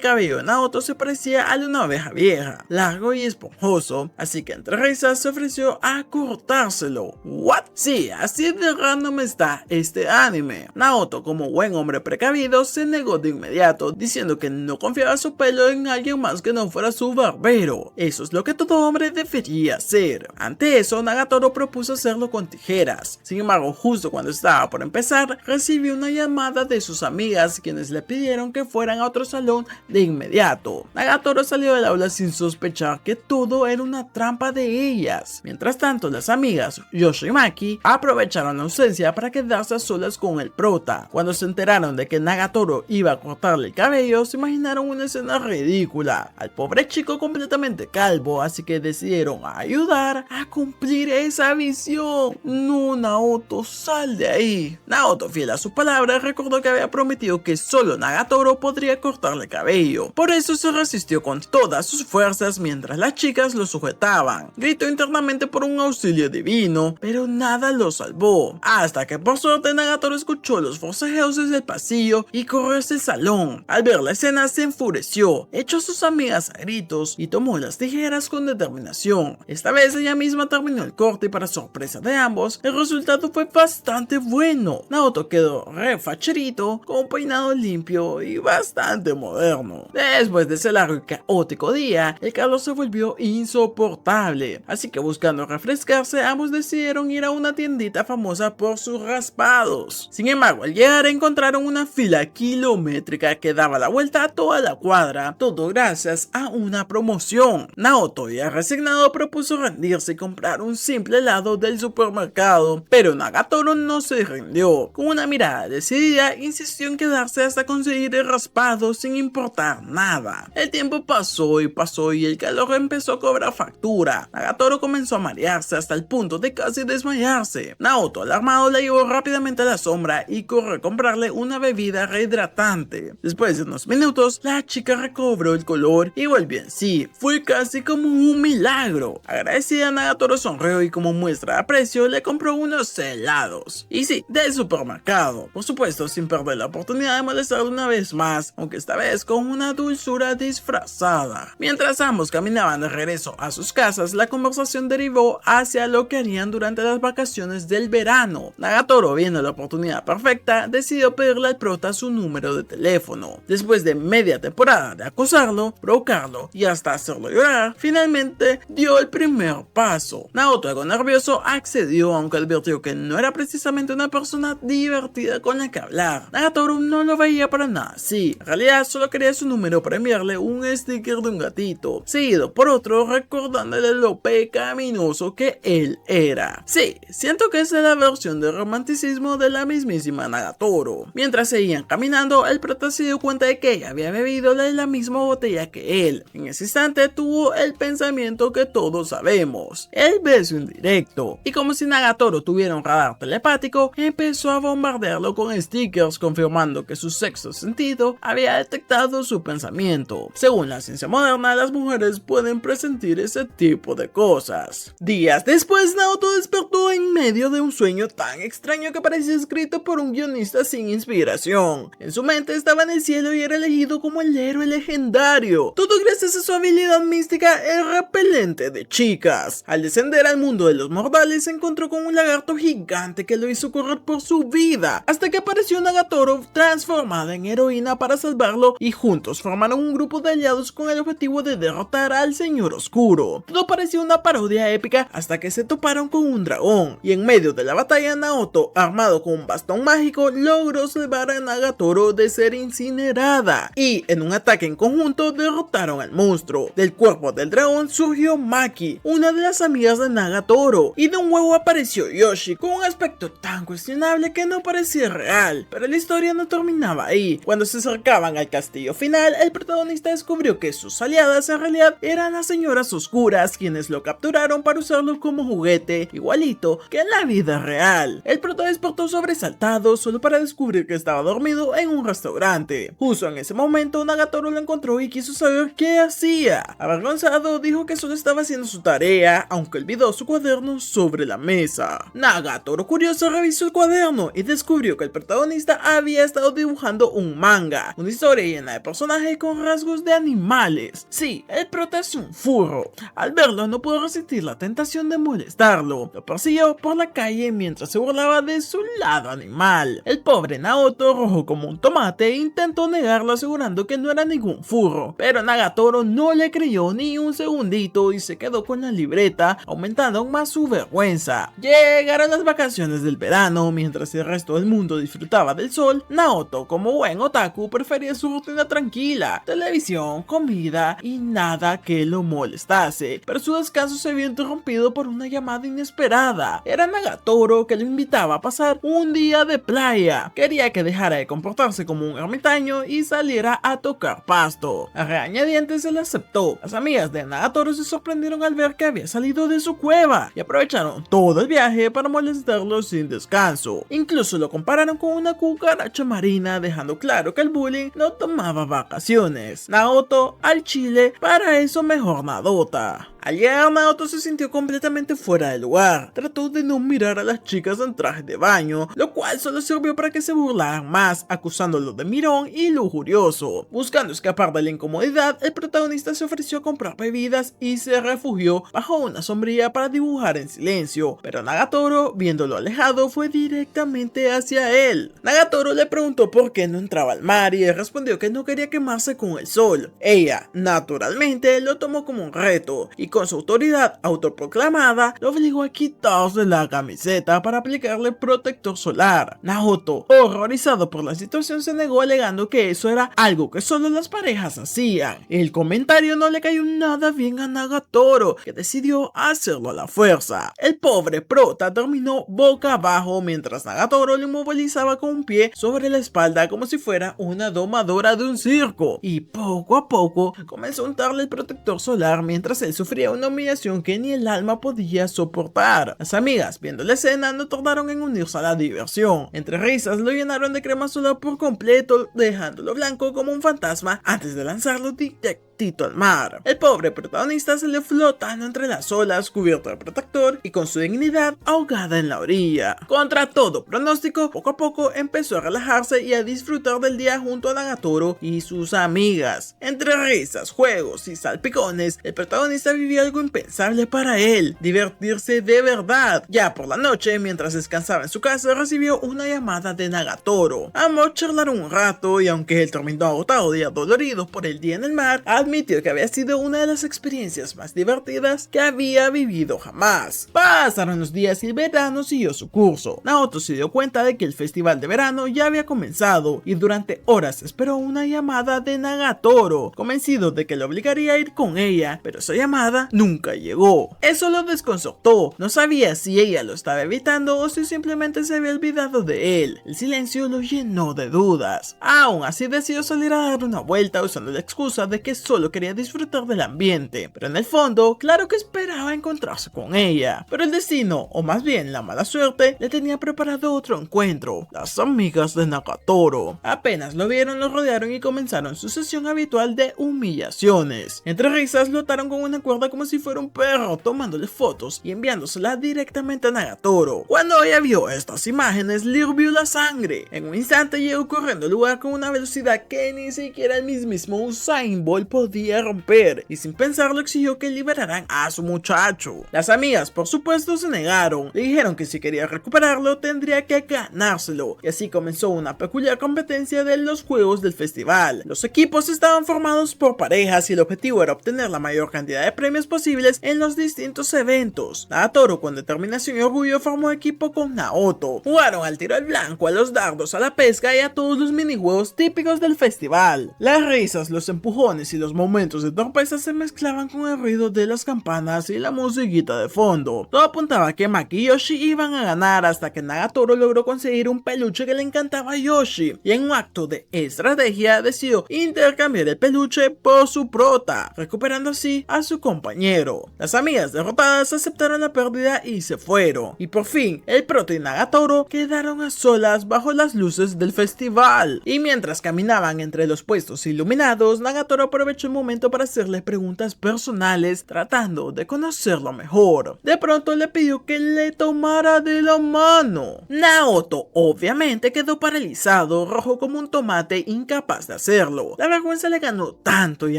cabello de Naoto se parecía al de una oveja vieja, largo y esponjoso, así que entre risas se ofreció a cortárselo. ¿What? Sí, así de random está este anime. Naoto, como buen hombre precavido, se negó de inmediato, diciendo que no confiaba su pelo en alguien más que no fuera su barbero. Eso es lo que todo hombre debería hacer. Ante eso, Nagatoro propuso hacerlo con tijeras. Sin embargo, justo cuando estaba por empezar, recibió una llamada de sus amigas, quienes le pidieron que fueran a otro salón de inmediato. Nagatoro salió del aula sin sospechar que todo era una trampa de ellas. Mientras tanto, las amigas Yoshi y Maki aprovecharon la ausencia para quedarse a solas con el prota. Cuando se enteraron de que Nagatoro iba a cortarle el cabello, se imaginaron una escena ridícula. Al pobre chico completamente calvo, así que decidieron ayudar a cumplir esa visión. No, Naoto, sal de ahí. Naoto, fiel a su palabra, recordó que había prometido que solo Nagatoro podría cortarle el cabello. Por eso se resistió con todas sus fuerzas mientras las chicas lo sujetaban. Gritó internamente por un auxilio divino, pero nada lo salvó. Hasta que por suerte Nagatoro escuchó los forcejeos desde el pasillo y corrió hacia el salón. Al ver la escena se enfureció, echó a sus amigas a gritos y tomó las tijeras con determinación. Esta vez ella misma terminó el corte y para sorpresa de ambos, el resultado fue bastante bueno. Naoto quedó refacherito, con un peinado limpio y bastante moderno. Después de ese largo y caótico día, el calor se volvió insoportable, así que buscando refrescarse, ambos decidieron ir a una tiendita famosa por sus raspados. Sin embargo, al llegar encontraron una fila kilométrica que daba la vuelta a toda la cuadra, todo gracias a una promoción. Naoto, ya resignado, propuso rendirse y comprar un simple helado del supermercado, pero Nagatoro no se rindió. Con una mirada decidida, insistió en quedarse hasta conseguir el raspado sin importar nada. El tiempo pasó y el calor empezó a cobrar factura. Nagatoro comenzó a marearse hasta el punto de casi desmayarse. Naoto, alarmado, la llevó rápidamente a la sombra y corrió a comprarle una bebida rehidratante. Después de unos minutos, la chica recobró el color y volvió en sí. Fue casi como un milagro. Agradecida, Nagatoro sonrió y como muestra de aprecio le compró unos helados. Y sí, del supermercado. Por supuesto, sin perder la oportunidad de molestarle una vez más, aunque esta vez con una dulzura disfrazada. Mientras ambos caminaban de regreso a sus casas, la conversación derivó hacia lo que harían durante las vacaciones del verano. Nagatoro, viendo la oportunidad perfecta, decidió pedirle al prota su número de teléfono. Después de media temporada de acosarlo, provocarlo y hasta hacerlo llorar, finalmente dio el primer paso. Naoto, algo nervioso, accedió, aunque advirtió que no era precisamente una persona divertida con la que hablar. Nagatoro no lo veía para nada así. En realidad solo quería su número para enviarle un sticker de un gatito, seguido por otro recordándole lo pecaminoso que él era. Sí, siento que esa es la versión de romanticismo de la mismísima Nagatoro. Mientras seguían caminando, el prota se dio cuenta de que ella había bebido de la misma botella que él. En ese instante tuvo el pensamiento que todos sabemos, el beso indirecto. Y como si Nagatoro tuviera un radar telepático, empezó a bombardearlo con stickers confirmando que su sexto sentido había detectado su pensamiento. Según la ciencia moderna, las mujeres pueden presentir ese tipo de cosas. Días después, Naoto despertó en medio de un sueño tan extraño que parecía escrito por un guionista sin inspiración. En su mente estaba en el cielo y era elegido como el héroe legendario, todo gracias a su habilidad mística el repelente de chicas. Al descender al mundo de los mortales, se encontró con un lagarto gigante que lo hizo correr por su vida, hasta que apareció Nagatoro transformada en heroína para salvarlo, y juntos formaron un grupo de aliados con el objetivo de derrotar al Señor Oscuro. Todo parecía una parodia épica hasta que se toparon con un dragón, y en medio de la batalla, Naoto, armado con un bastón mágico, logró salvar a Nagatoro de ser incinerada, y en un ataque en conjunto derrotaron al monstruo. Del cuerpo del dragón surgió Maki, una de las amigas de Nagatoro, y de un huevo apareció Yoshi, con un aspecto tan cuestionable que no parecía real. Pero la historia no terminaba ahí. Cuando se acercaban al castillo final, el protagonista descubrió que sus aliadas en realidad eran las señoras oscuras, quienes lo capturaron para usarlo como juguete, igualito que en la vida real. El prota despertó sobresaltado solo para descubrir que estaba dormido en un restaurante. Justo en ese momento, Nagatoro lo encontró y quiso saber qué hacía. Avergonzado, dijo que solo estaba haciendo su tarea, aunque olvidó su cuaderno sobre la mesa. Nagatoro, curioso, se revisó el cuaderno y descubrió que el protagonista había estado dibujando un manga, una historia llena de personajes con rasgos de animales. Sí, el prota es un furro. Al verlo no pudo resistir la tentación de molestarlo. Lo persiguió por la calle mientras se burlaba de su lado animal. El pobre Naoto, rojo como un tomate, intentó negarlo asegurando que no era ningún furro, pero Nagatoro no le creyó ni un segundito y se quedó con la libreta, aumentando aún más su vergüenza. Llegaron las vacaciones del verano. Mientras el resto del mundo disfrutaba del sol, Naoto, como buen otaku, prefería su rutina tranquila: televisión, comida y nada que lo molestase. Pero su descanso se vio interrumpido por una llamada inesperada. Era Nagatoro, que lo invitaba a pasar un día de playa. Quería que dejara de comportarse como un ermitaño y saliera a tocar pasto. A regañadientes se le aceptó. Las amigas de Nagatoro se sorprendieron al ver que había salido de su cueva y aprovecharon todo el viaje para molestarlo sin descanso. Incluso lo compararon con una cucaracha marina, dejando claro que el bullying no tomaba vacaciones. Naoto al chile, para eso mejor nadota. Al llegar, Naoto se sintió completamente fuera de lugar. Trató de no mirar a las chicas en traje de baño, lo cual solo sirvió para que se burlaran más, acusándolo de mirón y lujurioso. Buscando escapar de la incomodidad, el protagonista se ofreció a comprar bebidas y se refugió bajo una sombrilla para dibujar en silencio, pero Nagatoro, viéndolo alejado, fue directamente hacia él. Nagatoro le preguntó por qué no entraba al mar y él respondió que no quería quemarse con el sol. Ella, naturalmente, lo tomó como un reto y con su autoridad autoproclamada lo obligó a quitarse la camiseta para aplicarle protector solar. Naoto, horrorizado por la situación, se negó alegando que eso era algo que solo las parejas hacían. El comentario no le cayó nada bien a Nagatoro, que decidió hacerlo a la fuerza. El pobre prota terminó boca abajo mientras Nagatoro lo inmovilizaba con un pie sobre la espalda como si fuera una domadora de un circo, y poco a poco comenzó a untarle el protector solar mientras él sufría una humillación que ni el alma podía soportar. Las amigas, viendo la escena, no tardaron en unirse a la diversión. Entre risas lo llenaron de crema solar por completo, dejándolo blanco como un fantasma antes de lanzarlo directito al mar. El pobre protagonista salió flotando entre las olas, cubierto de protector y con su dignidad ahogada en la orilla. Contra todo pronóstico, poco a poco empezó a relajarse y a disfrutar del día junto a Nagatoro y sus amigas. Entre risas, juegos y salpicones, el protagonista vivió algo impensable para él: divertirse de verdad. Ya por la noche, mientras descansaba en su casa, recibió una llamada de Nagatoro. Ambos charlaron un rato y aunque él terminó agotado y adolorido por el día en el mar, admitió que había sido una de las experiencias más divertidas que había vivido jamás. Pasaron los días y el verano siguió su curso. Naoto se dio cuenta de que el festival de verano ya había comenzado y durante horas esperó una llamada de Nagatoro, convencido de que le obligaría a ir con ella, pero esa llamada nunca llegó. Eso lo desconcertó. No sabía si ella lo estaba evitando o si simplemente se había olvidado de él. El silencio lo llenó de dudas. Aún así decidió salir a dar una vuelta usando la excusa de que solo quería disfrutar del ambiente, pero en el fondo, claro que esperaba encontrarse con ella. Pero el destino, o más bien la mala suerte, le tenía preparado otro encuentro: las amigas de Nagatoro. Apenas lo vieron, lo rodearon y comenzaron su sesión habitual de humillaciones. Entre risas lo ataron con una cuerda como si fuera un perro, tomándole fotos y enviándosela directamente a Nagatoro. Cuando ella vio estas imágenes, le hirvió la sangre. En un instante llegó corriendo al lugar con una velocidad que ni siquiera el mismísimo Usain Bolt podía romper, y sin pensarlo exigió que liberaran a su muchacho. Las amigas, por supuesto, se negaron. Le dijeron que si quería recuperarlo tendría que ganárselo, y así comenzó una peculiar competencia de los juegos del festival. Los equipos estaban formados por parejas y el objetivo era obtener la mayor cantidad de premios posibles en los distintos eventos. Nagatoro, con determinación y orgullo, formó equipo con Naoto. Jugaron al tiro al blanco, a los dardos, a la pesca y a todos los minijuegos típicos del festival. Las risas, los empujones y los momentos de torpeza se mezclaban con el ruido de las campanas y la musiquita de fondo. Todo apuntaba a que Maki y Yoshi iban a ganar, hasta que Nagatoro logró conseguir un peluche que le encantaba a Yoshi, y en un acto de estrategia decidió intercambiar el peluche por su prota, recuperando así a su compañero. Las amigas derrotadas aceptaron la pérdida y se fueron, y por fin el prota y Nagatoro quedaron a solas bajo las luces del festival. Y mientras caminaban entre los puestos iluminados, Nagatoro aprovechó aprovechó el momento para hacerle preguntas personales, tratando de conocerlo mejor. De pronto le pidió que le tomara de la mano. Naoto obviamente quedó paralizado, rojo como un tomate, incapaz de hacerlo. La vergüenza le ganó tanto y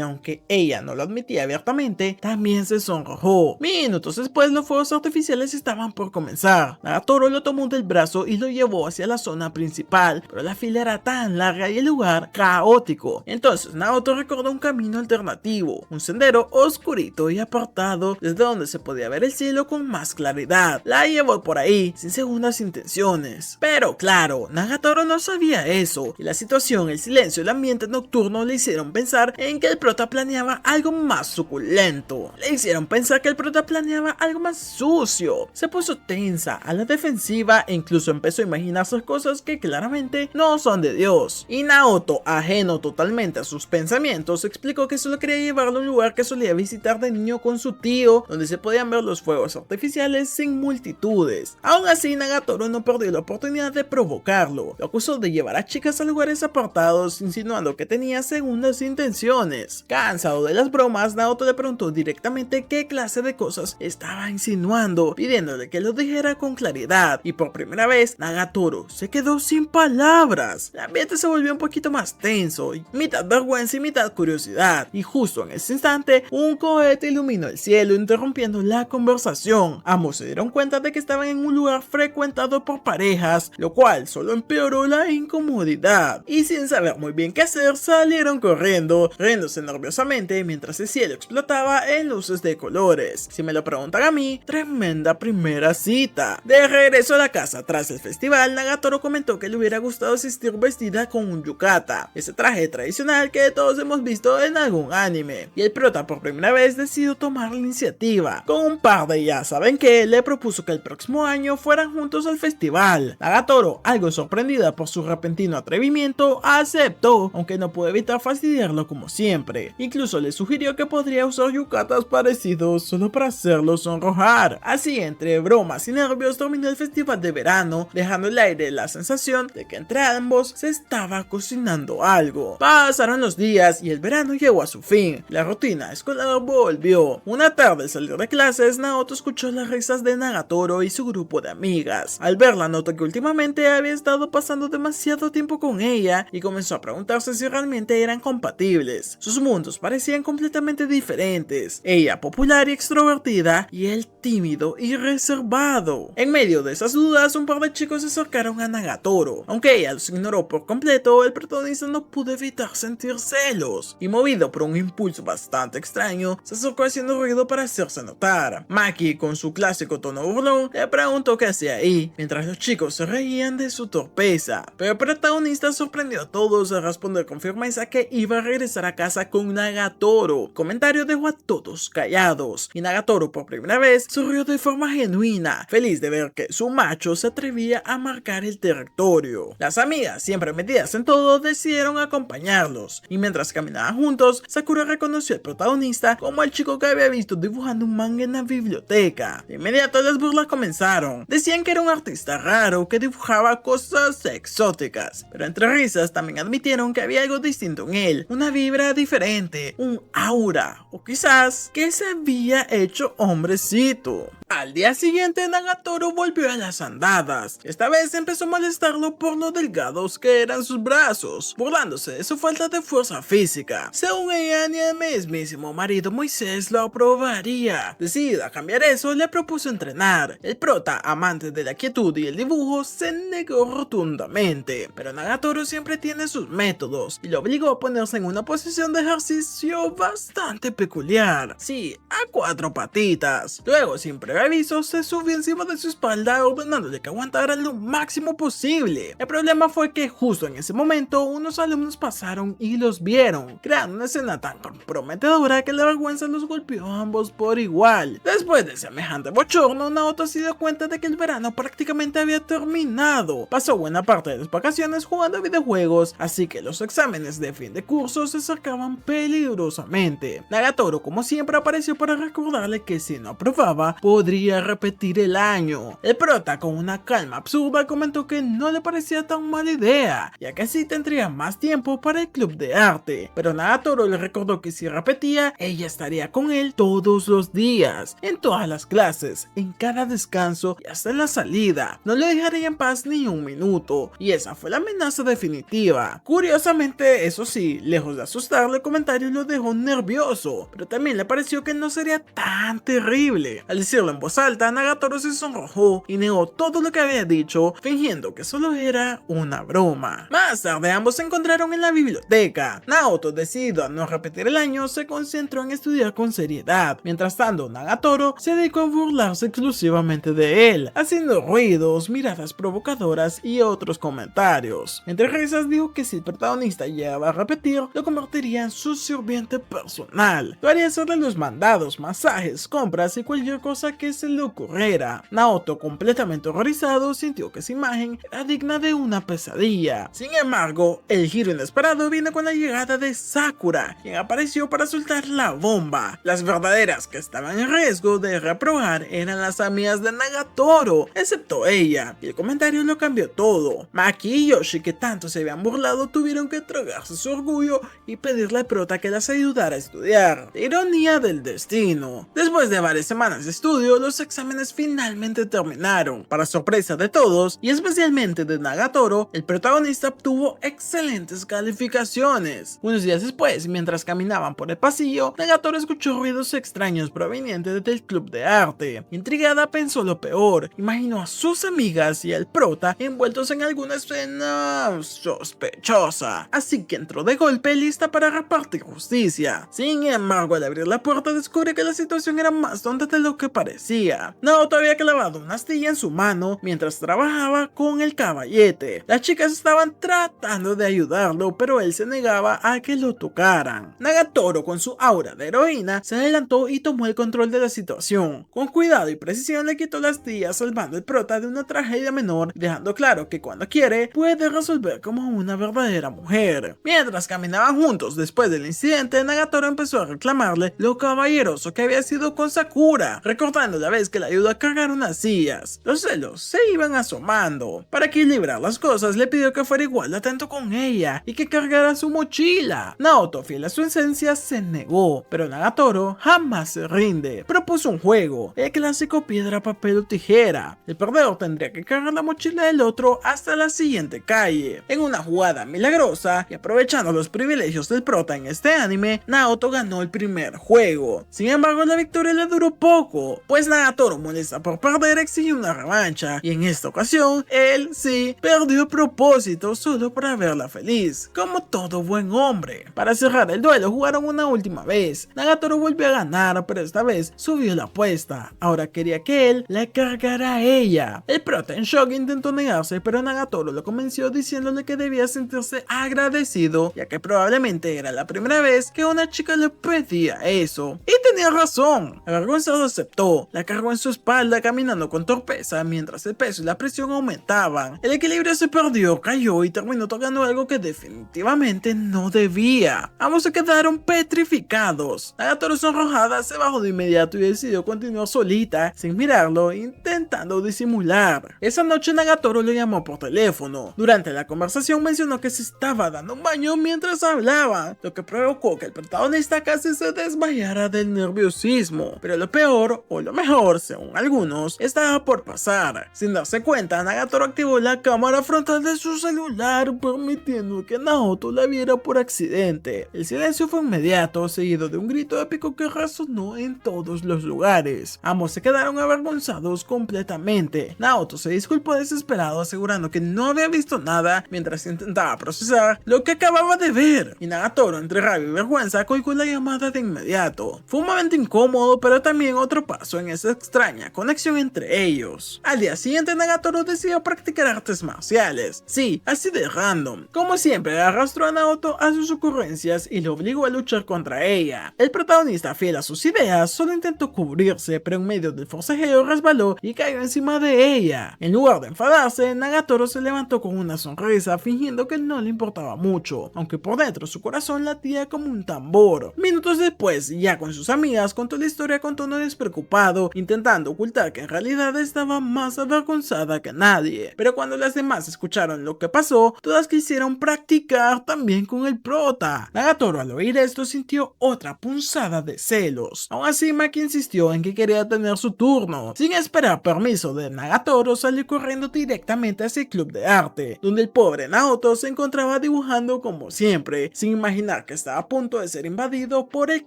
aunque ella no lo admitía abiertamente, también se sonrojó. Minutos después los fuegos artificiales estaban por comenzar. Nagatoro lo tomó del brazo y lo llevó hacia la zona principal, pero la fila era tan larga y el lugar caótico. Entonces Naoto recordó un camino alternativo, un sendero oscurito y apartado desde donde se podía ver el cielo con más claridad. La llevó por ahí sin segundas intenciones. Pero claro, Nagatoro no sabía eso, y la situación, el silencio y el ambiente nocturno le hicieron pensar en que el prota planeaba algo más suculento. Le hicieron pensar que el prota planeaba algo más sucio. Se puso tensa, a la defensiva e incluso empezó a imaginarse cosas que claramente no son de Dios. Y Naoto, ajeno totalmente a sus pensamientos, explicó que solo quería llevarlo a un lugar que solía visitar de niño con su tío, donde se podían ver los fuegos artificiales sin multitudes. Aún así, Nagatoro no perdió la oportunidad de provocarlo. Lo acusó de llevar a chicas a lugares apartados, insinuando que tenía segundas intenciones. Cansado de las bromas, Naoto le preguntó directamente qué clase de cosas estaba insinuando, pidiéndole que lo dijera con claridad. Y por primera vez, Nagatoro se quedó sin palabras. El ambiente se volvió un poquito más tenso, mitad vergüenza y mitad curiosidad. Y justo en ese instante, un cohete iluminó el cielo, interrumpiendo la conversación. Ambos se dieron cuenta de que estaban en un lugar frecuentado por parejas, lo cual solo empeoró la incomodidad. Y sin saber muy bien qué hacer, salieron corriendo, riéndose nerviosamente mientras el cielo explotaba en luces de colores. Si me lo preguntan a mí, tremenda primera cita. De regreso a la casa tras el festival, Nagatoro comentó que le hubiera gustado asistir vestida con un yukata, ese traje tradicional que todos hemos visto en algún anime. Y el prota por primera vez decidió tomar la iniciativa. Con un par de ya saben que, le propuso que el próximo año fueran juntos al festival. Nagatoro, algo sorprendida por su repentino atrevimiento, aceptó, aunque no pudo evitar fastidiarlo como siempre. Incluso le sugirió que podría usar yukatas parecidos solo para hacerlo sonrojar. Así, entre bromas y nervios, terminó el festival de verano, dejando el aire la sensación de que entre ambos se estaba cocinando algo. Pasaron los días y el verano llegó a su fin. La rutina escolar volvió. Una tarde al salir de clases, Naoto escuchó las risas de Nagatoro y su grupo de amigas. Al verla, notó que últimamente había estado pasando demasiado tiempo con ella y comenzó a preguntarse si realmente eran compatibles. Sus mundos parecían completamente diferentes. Ella popular y extrovertida, y él tímido y reservado. En medio de esas dudas, un par de chicos se acercaron a Nagatoro. Aunque ella los ignoró por completo, el protagonista no pudo evitar sentir celos, y movido por un impulso bastante extraño, se acercó haciendo ruido para hacerse notar. Maki, con su clásico tono burlón, le preguntó qué hacía ahí, mientras los chicos se reían de su torpeza. Pero el protagonista sorprendió a todos al responder con firmeza que iba a regresar a casa con Nagatoro. El comentario dejó a todos callados, y Nagatoro por primera vez sonrió de forma genuina, feliz de ver que su macho se atrevía a marcar el territorio. Las amigas, siempre metidas en todo, decidieron acompañarlos, y mientras caminaban juntos, Sakura reconoció al protagonista como el chico que había visto dibujando un manga en la biblioteca. De inmediato las burlas comenzaron. Decían que era un artista raro que dibujaba cosas exóticas, pero entre risas también admitieron que había algo distinto en él, una vibra diferente, un aura, o quizás que se había hecho hombrecito. Al día siguiente, Nagatoro volvió a las andadas. Esta vez empezó a molestarlo por lo delgados que eran sus brazos, burlándose de su falta de fuerza física. Según ella, ni el mismísimo marido Moisés lo aprobaría. Decidida a cambiar eso, le propuso entrenar. El prota, amante de la quietud y el dibujo, se negó rotundamente, pero Nagatoro siempre tiene sus métodos y lo obligó a ponerse en una posición de ejercicio bastante peculiar. Sí, a 4 patitas. Luego, sin previo aviso, se subió encima de su espalda, ordenándole que aguantara lo máximo posible. El problema fue que justo en ese momento unos alumnos pasaron y los vieron, creando una escena tan comprometedora que la vergüenza los golpeó a ambos por igual. Después de semejante bochorno, Naoto se dio cuenta de que el verano prácticamente había terminado. Pasó buena parte de las vacaciones jugando a videojuegos, así que los exámenes de fin de curso se acercaban peligrosamente. Nagatoro, como siempre, apareció para recordarle que si no aprobaba faltaba podría repetir el año. El prota, con una calma absurda, comentó que no le parecía tan mala idea, ya que así tendría más tiempo para el club de arte, pero Nagatoro le recordó que si repetía, ella estaría con él todos los días, en todas las clases, en cada descanso y hasta en la salida. No le dejaría en paz ni un minuto, y esa fue la amenaza definitiva. Curiosamente, eso sí, lejos de asustarle, el comentario lo dejó nervioso, pero también le pareció que no sería tan terrible. Al decirlo en voz alta, Nagatoro se sonrojó y negó todo lo que había dicho, fingiendo que solo era una broma. Más tarde, ambos se encontraron en la biblioteca. Naoto, decidido a no repetir el año, se concentró en estudiar con seriedad. Mientras tanto, Nagatoro se dedicó a burlarse exclusivamente de él, haciendo ruidos, miradas provocadoras y otros comentarios. Entre risas dijo que si el protagonista llegaba a repetir, lo convertiría en su sirviente personal. Lo haría hacerle los mandados, masajes, compras y cualquier cosa que se le ocurriera. Naoto, completamente horrorizado, sintió que esa imagen era digna de una pesadilla. Sin embargo, el giro inesperado viene con la llegada de Sakura, quien apareció para soltar la bomba. Las verdaderas que estaban en riesgo de reprobar eran las amigas de Nagatoro, excepto ella, y el comentario lo cambió todo. Maki y Yoshi, que tanto se habían burlado, tuvieron que tragarse su orgullo y pedirle al prota que las ayudara a estudiar. La ironía del destino. Después de varias semanas de estudio, los exámenes finalmente terminaron. Para sorpresa de todos, y especialmente de Nagatoro, el protagonista obtuvo excelentes calificaciones. Unos días después, mientras caminaban por el pasillo, Nagatoro escuchó ruidos extraños provenientes del club de arte. Intrigada, pensó lo peor. Imaginó a sus amigas y al prota envueltos en alguna escena sospechosa, así que entró de golpe lista para repartir justicia. Sin embargo, al abrir la puerta descubre que la situación era más tonta de lo que parecía. Naoto había clavado una astilla en su mano mientras trabajaba con el caballete. Las chicas estaban tratando de ayudarlo, pero él se negaba a que lo tocaran. Nagatoro, con su aura de heroína, se adelantó y tomó el control de la situación. Con cuidado y precisión le quitó la astilla, salvando al prota de una tragedia menor, dejando claro que cuando quiere puede resolver como una verdadera mujer. Mientras caminaban juntos después del incidente, Nagatoro empezó a reclamarle lo caballeroso que había sido con Sakura, recordando la vez que le ayudó a cargar unas sillas. Los celos se iban asomando. Para equilibrar las cosas, le pidió que fuera igual de atento con ella y que cargara su mochila. Naoto, fiel a su esencia, se negó, pero Nagatoro jamás se rinde. Propuso un juego, el clásico piedra, papel o tijera. El perdedor tendría que cargar la mochila del otro hasta la siguiente calle. En una jugada milagrosa y aprovechando los privilegios del prota en este anime, Naoto ganó el primer juego. Sin embargo, la victoria le duró poco, pues Nagatoro, molesta por perder, exigió una revancha, y en esta ocasión, él sí perdió a propósito solo para verla feliz, como todo buen hombre. Para cerrar el duelo, jugaron una última vez. Nagatoro volvió a ganar, pero esta vez subió la apuesta. Ahora quería que él la cargara a ella. El prota, en shock, intentó negarse, pero Nagatoro lo convenció diciéndole que debía sentirse agradecido, ya que probablemente era la primera vez que una chica le pedía eso. Y tenía razón. Avergonzado aceptó. La cargó en su espalda, caminando con torpeza mientras el peso y la presión aumentaban. El equilibrio se perdió, cayó y terminó tocando algo que definitivamente no debía. Ambos se quedaron petrificados. Nagatoro, sonrojada, se bajó de inmediato y decidió continuar solita, sin mirarlo, intentando disimular. Esa noche Nagatoro lo llamó por teléfono. Durante la conversación mencionó que se estaba dando un baño mientras hablaba, lo que provocó que el protagonista casi se desmayara del nerviosismo. Pero lo peor, o lo mejor según algunos, estaba por pasar. Sin darse cuenta, Nagatoro activó la cámara frontal de su celular, permitiendo que Naoto la viera por accidente. El silencio fue inmediato, seguido de un grito épico que resonó en todos los lugares. Ambos se quedaron avergonzados completamente. Naoto se disculpó desesperado, asegurando que no había visto nada mientras intentaba procesar lo que acababa de ver, y Nagatoro, entre rabia y vergüenza, colgó la llamada de inmediato. Fue un momento incómodo, pero también otro paso en esa extraña conexión entre ellos. Al día siguiente, Nagatoro decidió practicar artes marciales. Sí, así de random. Como siempre, arrastró a Naoto a sus ocurrencias y lo obligó a luchar contra ella. El protagonista, fiel a sus ideas, solo intentó cubrirse, pero en medio del forcejeo resbaló y cayó encima de ella. En lugar de enfadarse, Nagatoro se levantó con una sonrisa, fingiendo que no le importaba mucho, aunque por dentro su corazón latía como un tambor. Minutos después, ya con sus amigos, amigas contó la historia con tono despreocupado, intentando ocultar que en realidad estaba más avergonzada que nadie. Pero cuando las demás escucharon lo que pasó, todas quisieron practicar también con el prota. Nagatoro al oír esto sintió otra punzada de celos. Aún así, Maki insistió en que quería tener su turno. Sin esperar permiso de Nagatoro, salió corriendo directamente hacia el club de arte, donde el pobre Naoto se encontraba dibujando como siempre, sin imaginar que estaba a punto de ser invadido por el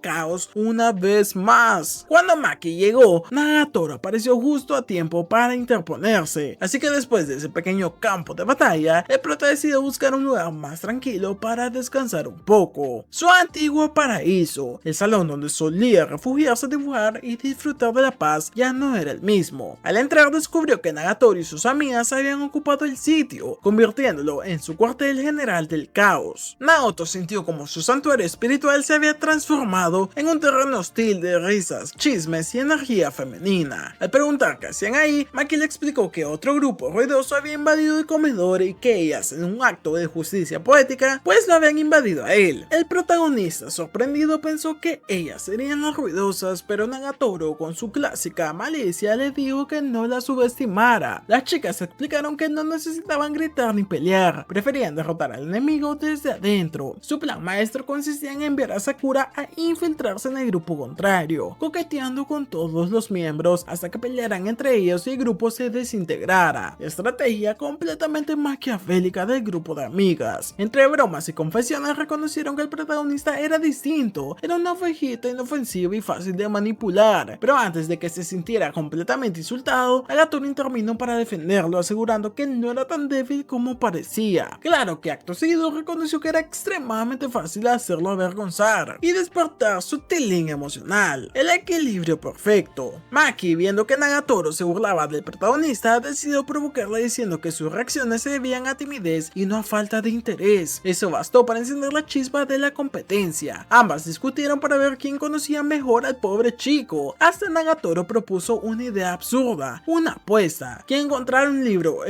caos una vez más. Cuando Maki llegó, Nagatoro apareció justo a tiempo para interponerse, así que después de ese pequeño campo de batalla, el prota decidió buscar un lugar más tranquilo para descansar un poco. Su antiguo paraíso, el salón donde solía refugiarse a dibujar y disfrutar de la paz, ya no era el mismo. Al entrar descubrió que Nagatoro y sus amigas habían ocupado el sitio, convirtiéndolo en su cuartel general del caos. Naoto sintió como su santuario espiritual se había transformado en un terreno hostil de risas, chismes y energía femenina. Al preguntar qué hacían ahí, Maki le explicó que otro grupo ruidoso había invadido el comedor y que ellas, en un acto de justicia poética, pues lo habían invadido a él. El protagonista, sorprendido, pensó que ellas serían las ruidosas, pero Nagatoro, con su clásica malicia, le dijo que no la subestimara. Las chicas explicaron que no necesitaban gritar ni pelear, preferían derrotar al enemigo desde adentro. Su plan maestro consistía en enviar a Sakura a infiltrarse en el grupo contrario, coqueteando con todos los miembros hasta que pelearan entre ellos y el grupo se desintegrara. Estrategia completamente maquiavélica del grupo de amigas. Entre bromas y confesiones reconocieron que el protagonista era distinto, era una ovejita inofensiva y fácil de manipular, pero antes de que se sintiera completamente insultado, Nagatoro intervino para defenderlo, asegurando que no era tan débil como parecía. Claro que acto seguido reconoció que era extremadamente fácil hacerlo avergonzar y despertar su tilín emocional, el equilibrio perfecto. Maki, viendo que Nagatoro se burlaba del protagonista, decidió provocarla diciendo que sus reacciones se debían a timidez y no a falta de interés. Eso bastó para encender la chispa de la competencia. Ambas discutieron para ver quién conocía mejor al pobre chico. Hasta Nagatoro propuso una idea absurda, una apuesta, que encontrar un libro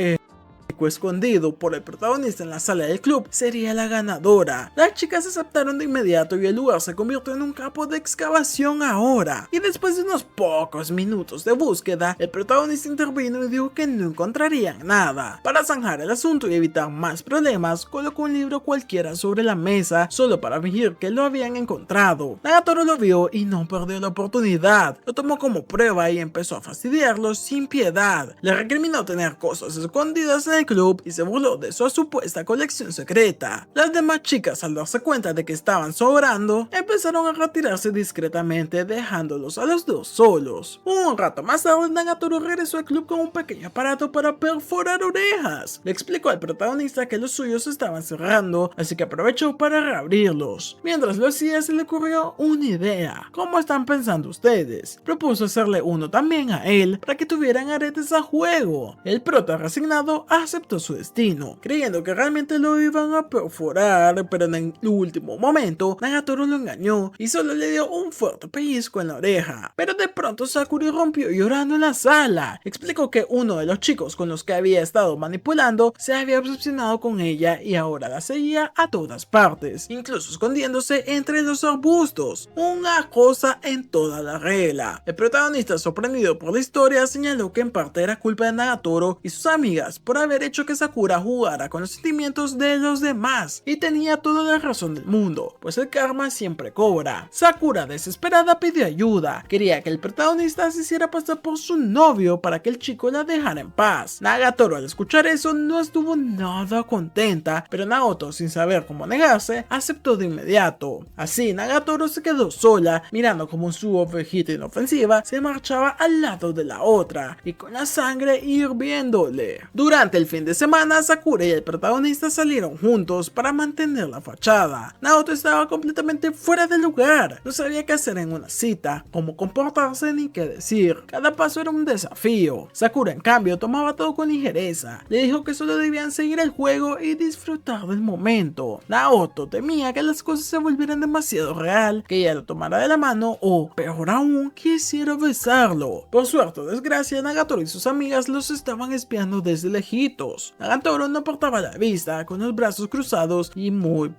escondido por el protagonista en la sala del club sería la ganadora. Las chicas aceptaron de inmediato y el lugar se convirtió en un campo de excavación ahora. Y después de unos pocos minutos de búsqueda, el protagonista intervino y dijo que no encontrarían nada. Para zanjar el asunto y evitar más problemas, colocó un libro cualquiera sobre la mesa solo para fingir que lo habían encontrado. Nagatoro lo vio y no perdió la oportunidad. Lo tomó como prueba y empezó a fastidiarlo sin piedad. Le recriminó tener cosas escondidas en el club y se burló de su supuesta colección secreta. Las demás chicas, al darse cuenta de que estaban sobrando, empezaron a retirarse discretamente, dejándolos a los dos solos. Un rato más tarde, Nagatoro regresó al club con un pequeño aparato para perforar orejas. Le explicó al protagonista que los suyos estaban cerrando, así que aprovechó para reabrirlos. Mientras lo hacía, se le ocurrió una idea. ¿Cómo están pensando ustedes? Propuso hacerle uno también a él para que tuvieran aretes a juego. El prota, resignado, aceptó su destino, creyendo que realmente lo iban a perforar, pero en el último momento Nagatoro lo engañó y solo le dio un fuerte pellizco en la oreja. Pero de pronto Sakura rompió llorando en la sala. Explicó que uno de los chicos con los que había estado manipulando se había obsesionado con ella y ahora la seguía a todas partes, incluso escondiéndose entre los arbustos. Una cosa en toda la regla. El protagonista, sorprendido por la historia, señaló que en parte era culpa de Nagatoro y sus amigas por haber hecho que Sakura jugara con los sentimientos de los demás, y tenía toda la razón del mundo, pues el karma siempre cobra. Sakura, desesperada, pidió ayuda, quería que el protagonista se hiciera pasar por su novio para que el chico la dejara en paz. Nagatoro, al escuchar eso, no estuvo nada contenta, pero Naoto, sin saber cómo negarse, aceptó de inmediato. Así Nagatoro se quedó sola, mirando como su ovejita inofensiva se marchaba al lado de la otra, y con la sangre hirviéndole. Durante el fin de semana, Sakura y el protagonista salieron juntos para mantener la fachada. Naoto estaba completamente fuera de lugar, no sabía qué hacer en una cita, cómo comportarse ni qué decir. Cada paso era un desafío. Sakura, en cambio, tomaba todo con ligereza. Le dijo que solo debían seguir el juego y disfrutar del momento. Naoto temía que las cosas se volvieran demasiado real, que ella lo tomara de la mano o, peor aún, quisiera besarlo. Por suerte o desgracia, Nagatoro y sus amigas los estaban espiando desde lejito. gritos. Nagatoro no apartaba la vista, con los brazos cruzados y muy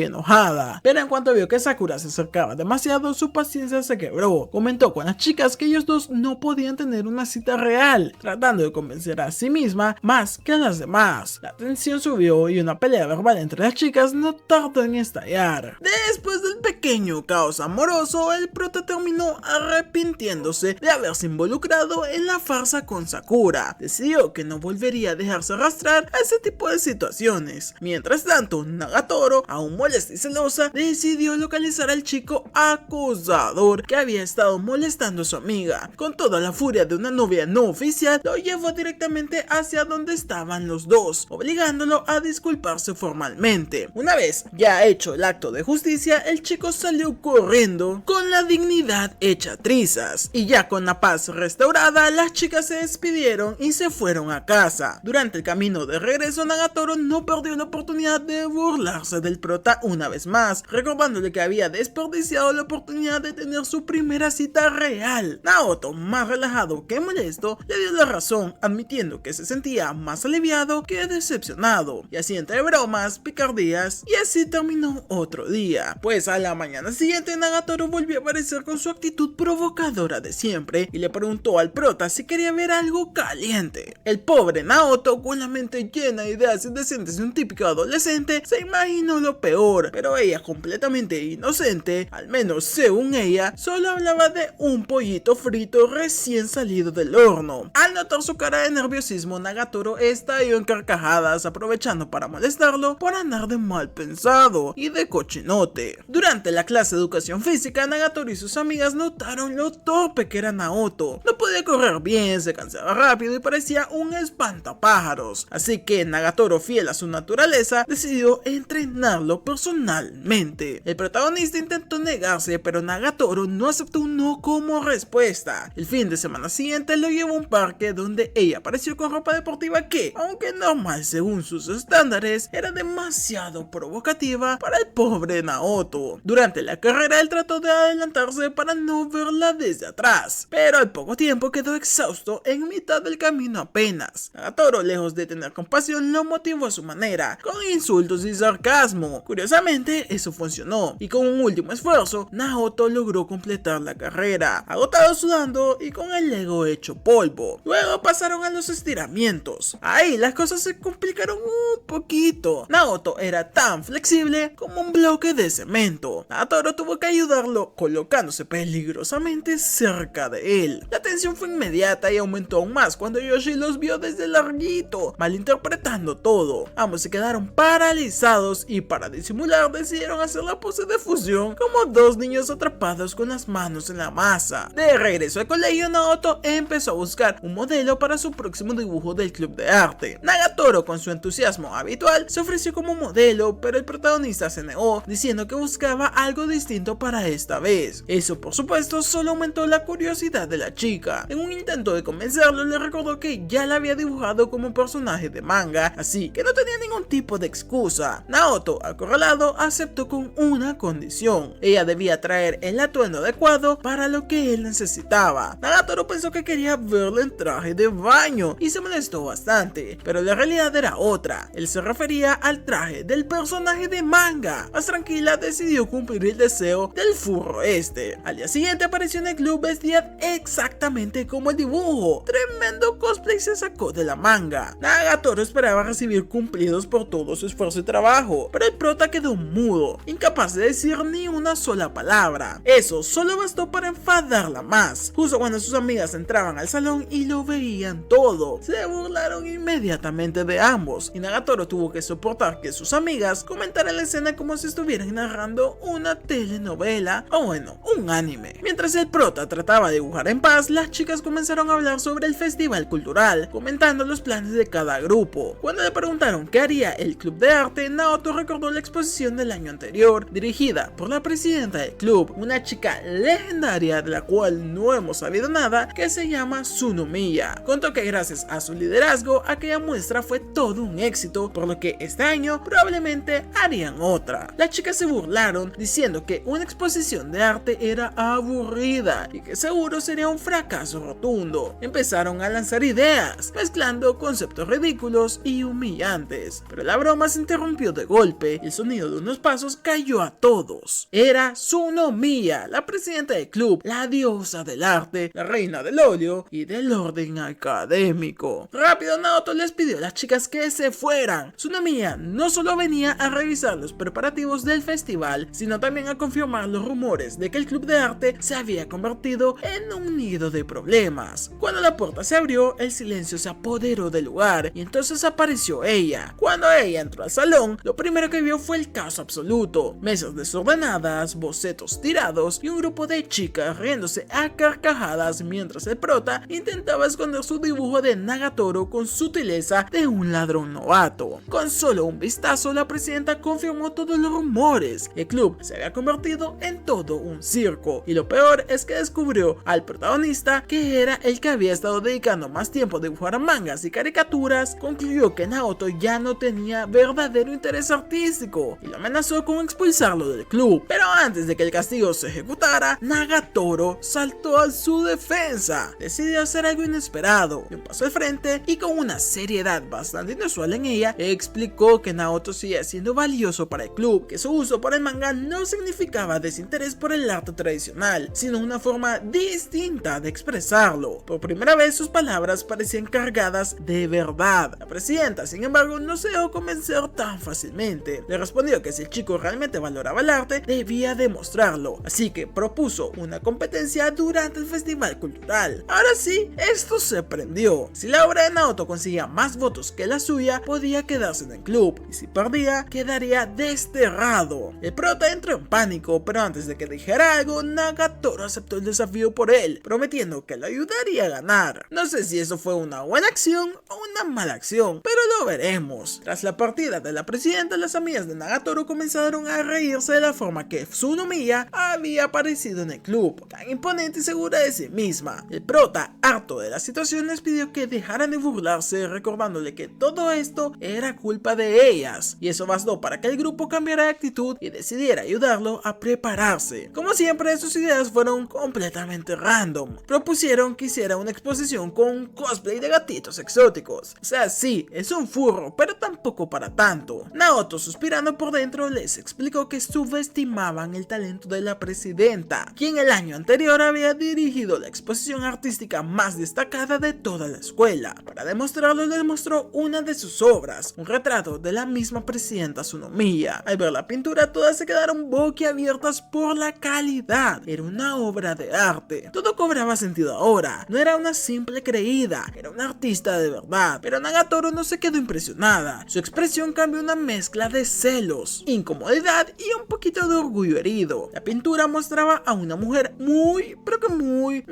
enojada. Pero en cuanto vio que Sakura se acercaba demasiado, su paciencia se quebró. Comentó con las chicas que ellos dos no podían tener una cita real, tratando de convencer a sí misma más que a las demás. La tensión subió y una pelea verbal entre las chicas no tardó en estallar. Después del pequeño caos amoroso, el prota terminó arrepintiéndose de haberse involucrado en la farsa con Sakura. Decidió que no volvería a dejarse arrastrar a ese tipo de situaciones. Mientras tanto, Nagatoro, aún molesta y celosa, decidió localizar al chico acosador que había estado molestando a su amiga. Con toda la furia de una novia no oficial, lo llevó directamente hacia donde estaban los dos, obligándolo a disculparse formalmente. Una vez ya hecho el acto de justicia, el chico salió corriendo con la dignidad hecha trizas, y ya con la paz restaurada, las chicas se despidieron y se fueron a casa. Durante el camino de regreso, Nagatoro no perdió la oportunidad de burlarse del prota una vez más, recordándole que había desperdiciado la oportunidad de tener su primera cita real. Naoto, más relajado que molesto, le dio la razón, admitiendo que se sentía más aliviado que decepcionado, y así entre bromas, picardías, y así terminó otro día. Pues a la mañana siguiente, Nagatoro volvió a aparecer con su actitud provocadora de siempre y le preguntó al prota si quería ver algo caliente. El pobre Naoto, con la mente llena de ideas indecentes de un típico adolescente, se imaginó lo peor, pero ella, completamente inocente, al menos según ella, solo hablaba de un pollito frito recién salido del horno. Al notar su cara de nerviosismo, Nagatoro estalló en carcajadas, aprovechando para molestarlo por andar de mal pensado y de cochinote. Durante la clase de educación física, Nagatoro y sus amigas notaron lo torpe que era Naoto. No podía correr bien, se cansaba rápido y parecía un espantapájaros. Así que Nagatoro, fiel a su naturaleza, decidió entrenarlo personalmente. El protagonista intentó negarse, pero Nagatoro no aceptó un no como respuesta. El fin de semana siguiente lo llevó a un parque donde ella apareció con ropa deportiva que, aunque normal según sus estándares, era demasiado provocativa para el pobre Naoto. Durante la carrera él trató de adelantarse para no verla desde atrás, pero al poco tiempo quedó exhausto en mitad del camino apenas. Nagatoro, lejos de tener compasión, lo motivó a su manera, con insultos y sarcasmo. Curiosamente, eso funcionó, y con un último esfuerzo, Naoto logró completar la carrera, agotado, sudando y con el ego hecho polvo. Luego pasaron a los estiramientos. Ahí las cosas se complicaron un poquito. Naoto era tan flexible como un bloque de cemento. Nagatoro tuvo que ayudarlo, colocándose peligrosamente cerca de él. La tensión fue inmediata y aumentó aún más cuando Yoshi los vio desde larguito, malinterpretando todo. Ambos se quedaron paralizados y, para disimular, decidieron hacer la pose de fusión como dos niños atrapados con las manos en la masa. De regreso al colegio, Naoto empezó a buscar un modelo para su próximo dibujo del club de arte. Nagatoro, con su entusiasmo habitual, se ofreció como modelo, pero el protagonista se negó, diciendo que buscaba algo distinto para esta vez. Eso, por supuesto, solo aumentó la curiosidad de la chica. En un intento de convencerlo, le recordó que ya la había dibujado como personaje de manga, así que no tenía ningún tipo de excusa. Naoto, acorralado, aceptó con una condición: ella debía traer el atuendo adecuado para lo que él necesitaba. Nagatoro pensó que quería verlo en traje de baño y se molestó bastante, pero la realidad era otra. Él se refería al traje del personaje de manga. Más tranquila, decidió cumplir el deseo del furro este. Al día siguiente apareció en el club vestida exactamente como el dibujo. Tremendo cosplay se sacó de la manga. Nagatoro esperaba recibir cumplidos por todo su esfuerzo y trabajo, pero el prota quedó mudo, incapaz de decir ni una sola palabra. Eso solo bastó para enfadarla más. Justo cuando sus amigas entraban al salón y lo veían todo, se burlaron inmediatamente de ambos, y Nagatoro tuvo que soportar que sus amigas comentaran la escena como si estuvieran narrando una telenovela o bueno, un anime. Mientras el prota trataba de dibujar en paz, las chicas comenzaron a hablar sobre el festival cultural, comentando los planes de cada grupo. Cuando le preguntaron qué haría el club de arte, Naoto recordó la exposición del año anterior, dirigida por la presidenta del club, una chica legendaria de la cual no hemos sabido nada, que se llama Tsunomiya. Contó que gracias a su liderazgo, aquella muestra fue todo un éxito, por lo que este año probablemente harían otra. Las chicas se burlaron, diciendo que una exposición de arte era aburrida y que seguro sería un fracaso rotundo. Empezaron a lanzar ideas, mezclando con conceptos ridículos y humillantes. Pero la broma se interrumpió de golpe y el sonido de unos pasos cayó a todos. Era Tsunomiya, la presidenta del club, la diosa del arte, la reina del óleo y del orden académico. Rápido Naoto les pidió a las chicas que se fueran. Tsunomiya no solo venía a revisar los preparativos del festival, sino también a confirmar los rumores de que el club de arte se había convertido en un nido de problemas. Cuando la puerta se abrió, el silencio se apoderó del lugar y entonces apareció ella. Cuando ella entró al salón, lo primero que vio fue el caos absoluto: mesas desordenadas, bocetos tirados y un grupo de chicas riéndose a carcajadas mientras el prota intentaba esconder su dibujo de Nagatoro con sutileza de un ladrón novato. Con solo un vistazo, la presidenta confirmó todos los rumores. El club se había convertido en todo un circo, y lo peor es que descubrió al protagonista, que era el que había estado dedicando más tiempo a dibujar mangas y caricaturas. Concluyó que Naoto ya no tenía verdadero interés artístico y lo amenazó con expulsarlo del club. Pero antes de que el castigo se ejecutara, Nagatoro saltó a su defensa. Decidió hacer algo inesperado, dio un paso al frente y con una seriedad bastante inusual en ella, explicó que Naoto seguía siendo valioso para el club, que su uso por el manga no significaba desinterés por el arte tradicional, sino una forma distinta de expresarlo. Por primera vez sus palabras parecían cargadas de verdad. La presidenta, sin embargo, no se dejó convencer tan fácilmente. Le respondió que si el chico realmente valoraba el arte, debía demostrarlo, así que propuso una competencia durante el festival cultural. Ahora sí, esto se prendió. Si la obra de Naoto conseguía más votos que la suya, podía quedarse en el club, y si perdía, quedaría desterrado. El prota entró en pánico, pero antes de que dijera algo, Nagatoro aceptó el desafío por él, prometiendo que lo ayudaría a ganar. No sé si eso fue una buena acción o una mala acción, pero lo veremos. Tras la partida de la presidenta, las amigas de Nagatoro comenzaron a reírse de la forma que Tsunomiya había aparecido en el club, tan imponente y segura de sí misma. El prota, harto de la situación, les pidió que dejaran de burlarse, recordándole que todo esto era culpa de ellas, y eso bastó para que el grupo cambiara de actitud y decidiera ayudarlo a prepararse. Como siempre, sus ideas fueron completamente random. Propusieron que hiciera una exposición con cosplay de gatitos exóticos. O sea, sí, es un furro, pero tampoco para tanto. Naoto, suspirando por dentro, les explicó que subestimaban el talento de la presidenta, quien el año anterior había dirigido la exposición artística más destacada de toda la escuela. Para demostrarlo, les mostró una de sus obras, un retrato de la misma presidenta Tsunomiya. Al ver la pintura, todas se quedaron boquiabiertas por la calidad. Era una obra de arte. Todo cobraba sentido ahora. No era una simple creída, era una artista de verdad. Pero Nagatoro no se quedó impresionada. Su expresión cambió una mezcla de celos, incomodidad y un poquito de orgullo herido. La pintura mostraba a una mujer muy, pero que muy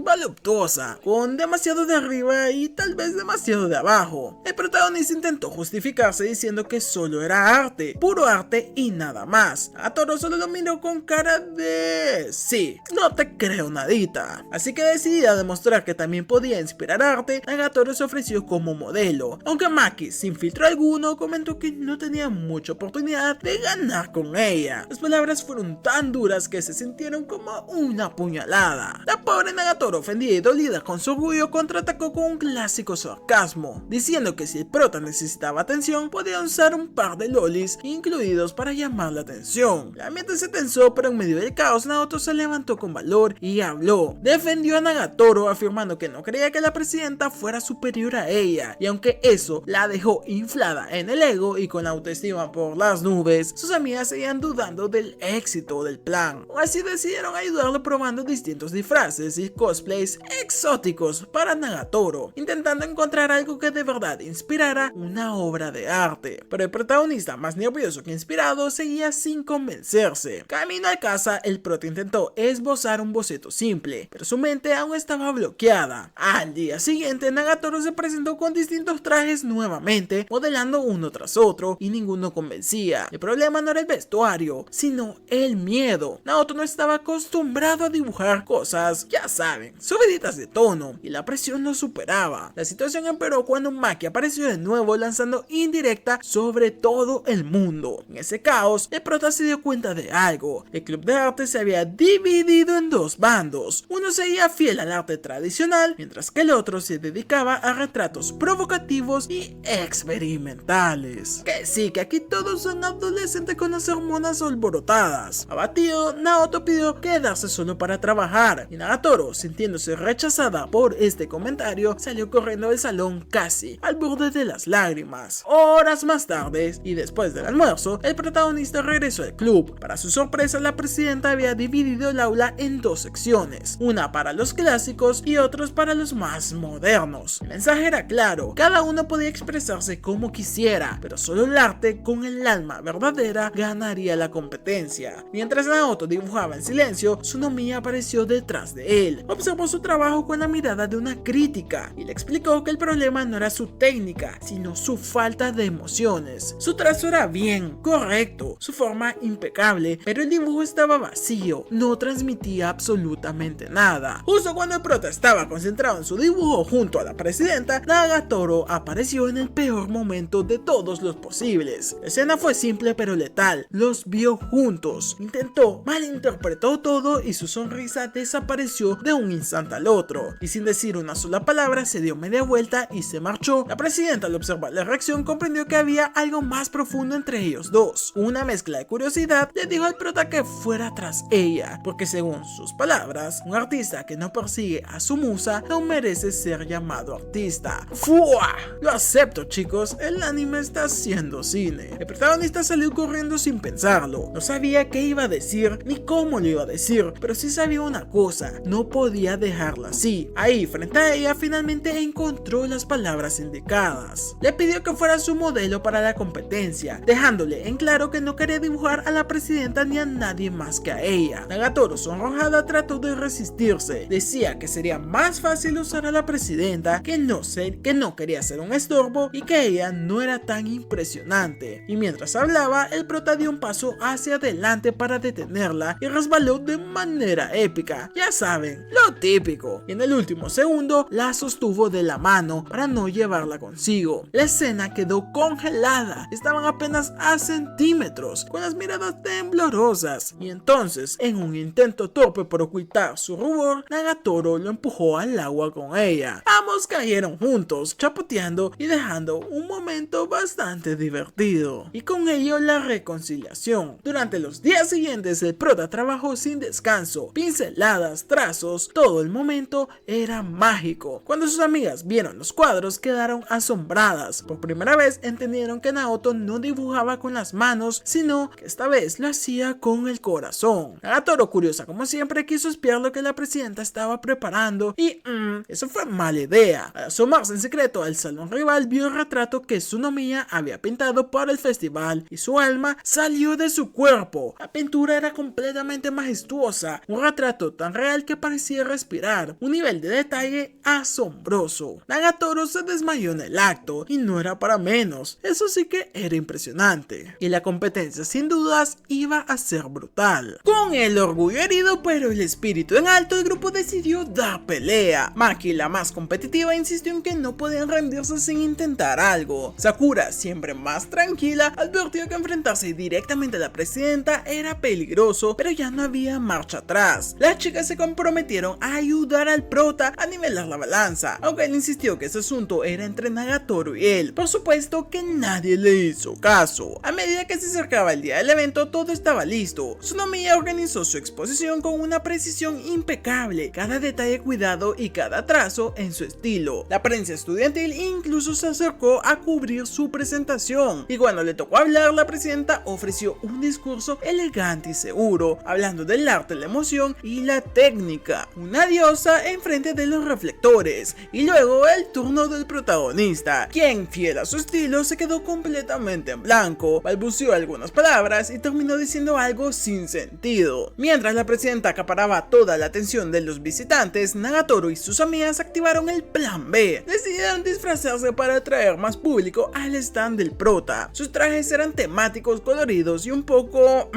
voluptuosa, con demasiado de arriba y tal vez demasiado de abajo. El protagonista intentó justificarse diciendo que solo era arte, puro arte y nada más. Nagatoro solo lo miró con cara de... sí, no te creo nadita. Así que decidida a demostrar que también podía inspirar arte, Nagatoro se ofreció como modelo, aunque Maki, sin filtro alguno, comentó que no tenía mucha oportunidad de ganar con ella. Las palabras fueron tan duras que se sintieron como una puñalada. La pobre Nagatoro, ofendida y dolida con su orgullo, contraatacó con un clásico sarcasmo, diciendo que si el prota necesitaba atención, podía usar un par de lolis incluidos para llamar la atención. El ambiente se tensó, pero en medio del caos, Naoto se levantó con valor y habló. Defendió a Nagatoro, afirmando que no creía que la presidenta fuera superior a ella, y aunque eso la dejó inflada en el ego y con la autoestima por las nubes, sus amigas seguían dudando del éxito del plan. Así decidieron ayudarlo probando distintos disfraces y cosplays exóticos para Nagatoro, intentando encontrar algo que de verdad inspirara una obra de arte. Pero el protagonista, más nervioso que inspirado, seguía sin convencerse. Camino a casa, el prota intentó esbozar un boceto simple, pero su mente aún estaba bloqueada. Al día siguiente, Nagatoro se presentó con distintos trajes nuevamente, modelando uno tras otro, y ninguno convencía. El problema no era el vestuario, sino el miedo. Naoto no estaba acostumbrado a dibujar cosas, ya saben, fuerte, subiditas de tono, y la presión lo superaba. La situación empeoró cuando Maki apareció de nuevo lanzando indirecta sobre todo el mundo. En ese caos, el prota se dio cuenta de algo. El club de arte se había dividido en dos bandos. Uno seguía fiel al arte tradicional, mientras que el otro se dedicaba a retratos provocativos y experimentales. Que sí, que aquí todos son adolescentes con las hormonas alborotadas. Abatido, Naoto pidió quedarse solo para trabajar, y Nagatoro, sintiéndose rechazada por este comentario, salió corriendo del salón casi al borde de las lágrimas. Horas más tarde, y después del almuerzo, el protagonista regresó al club. Para su sorpresa, la presidenta había dividido el aula en dos secciones, una para los clásicos y otros para los más modernos. El mensaje era claro, cada uno podía expresarse como quisiera, pero solo el arte con el alma verdadera ganaría la competencia. Mientras Naoto dibujaba en silencio, Tsunomiya apareció detrás de él. Observó su trabajo con la mirada de una crítica y le explicó que el problema no era su técnica, sino su falta de emociones. Su trazo era bien, correcto, su forma impecable, pero el dibujo estaba vacío, no transmitía absolutamente nada. Justo cuando el prota estaba concentrado en su dibujo junto a la presidenta, Nagatoro apareció en el peor momento de todos los posibles. La escena fue simple pero letal, los vio juntos, intentó, malinterpretó todo y su sonrisa desapareció de un instante al otro, y sin decir una sola palabra se dio media vuelta y se marchó. La presidenta, al observar la reacción, comprendió que había algo más profundo entre ellos dos. Una mezcla de curiosidad le dijo al prota que fuera tras ella, porque según sus palabras, un artista que no persigue a su musa no merece ser llamado artista. ¡Fua! Lo acepto, chicos, el anime está haciendo cine. El protagonista salió corriendo sin pensarlo. No sabía qué iba a decir ni cómo lo iba a decir, pero sí sabía una cosa, no podía dejarla así. Ahí, frente a ella, finalmente encontró las palabras indicadas. Le pidió que fuera su modelo para la competencia, dejándole en claro que no quería dibujar a la presidenta ni a nadie más que a ella. Nagatoro, sonrojada, trató de resistirse. Decía que sería más fácil usar a la presidenta, que no quería ser un estorbo y que ella no era tan impresionante. Y mientras hablaba, el prota dio un paso hacia adelante para detenerla y resbaló de manera épica. Ya saben, lo típico. Y en el último segundo, la sostuvo de la mano para no llevarla consigo. La escena quedó congelada. Estaban apenas a centímetros, con las miradas temblorosas. Y entonces, en un intento torpe por ocultar su rubor, Nagatoro lo empujó al agua con ella. Ambos cayeron juntos, chapoteando y dejando un momento bastante divertido. Y con ello la reconciliación. Durante los días siguientes, el prota trabajó sin descanso. Pinceladas, trazos, todo el momento era mágico. Cuando sus amigas vieron los cuadros, quedaron asombradas. Por primera vez entendieron que Naoto no dibujaba con las manos, sino que esta vez lo hacía con el corazón. Nagatoro, curiosa como siempre, quiso espiar lo que la presidenta estaba preparando y eso fue mala idea. Al asomarse en secreto al salón rival, vio el retrato que Tsunomiya había pintado para el festival y su alma salió de su cuerpo. La pintura era completamente majestuosa, un retrato tan real que parecía respirar, un nivel de detalle asombroso. Nagatoro se desmayó en el acto y no era para menos, eso sí que era impresionante. Y la competencia sin dudas iba a ser brutal. Con el orgullo herido pero el espíritu en alto, el grupo decidió dar pelea. Maki, la más competitiva, insistió en que no podían rendirse sin intentar algo. Sakura, siempre más tranquila, advirtió que enfrentarse directamente a la presidenta era peligroso, pero ya no había marcha atrás. Las chicas se comprometieron a ayudar al prota a nivelar la balanza, aunque él insistió que ese asunto era entre Nagatoro y él. Por supuesto que nadie le hizo caso. A medida que se acercaba el día del evento, todo estaba listo. Tsunomiya organizó su exposición con una precisión impecable, cada detalle cuidado y cada trazo en su estilo. La prensa estudiantil incluso se acercó a cubrir su presentación, y cuando le tocó hablar, la presidenta ofreció un discurso elegante y seguro, hablando del arte, la emoción y la técnica. Una diosa enfrente de los reflectores, y luego el turno del protagonista, quien, fiel a su estilo, se quedó completamente en blanco, balbuceó algunas palabras y terminó diciendo algo sin sentido. Mientras la presidenta acaparaba toda la atención de los visitantes, Nagatoro y sus amigas activaron el plan B. Decidieron disfrazarse para atraer más público al stand del prota. Sus trajes eran temáticos, coloridos y un poco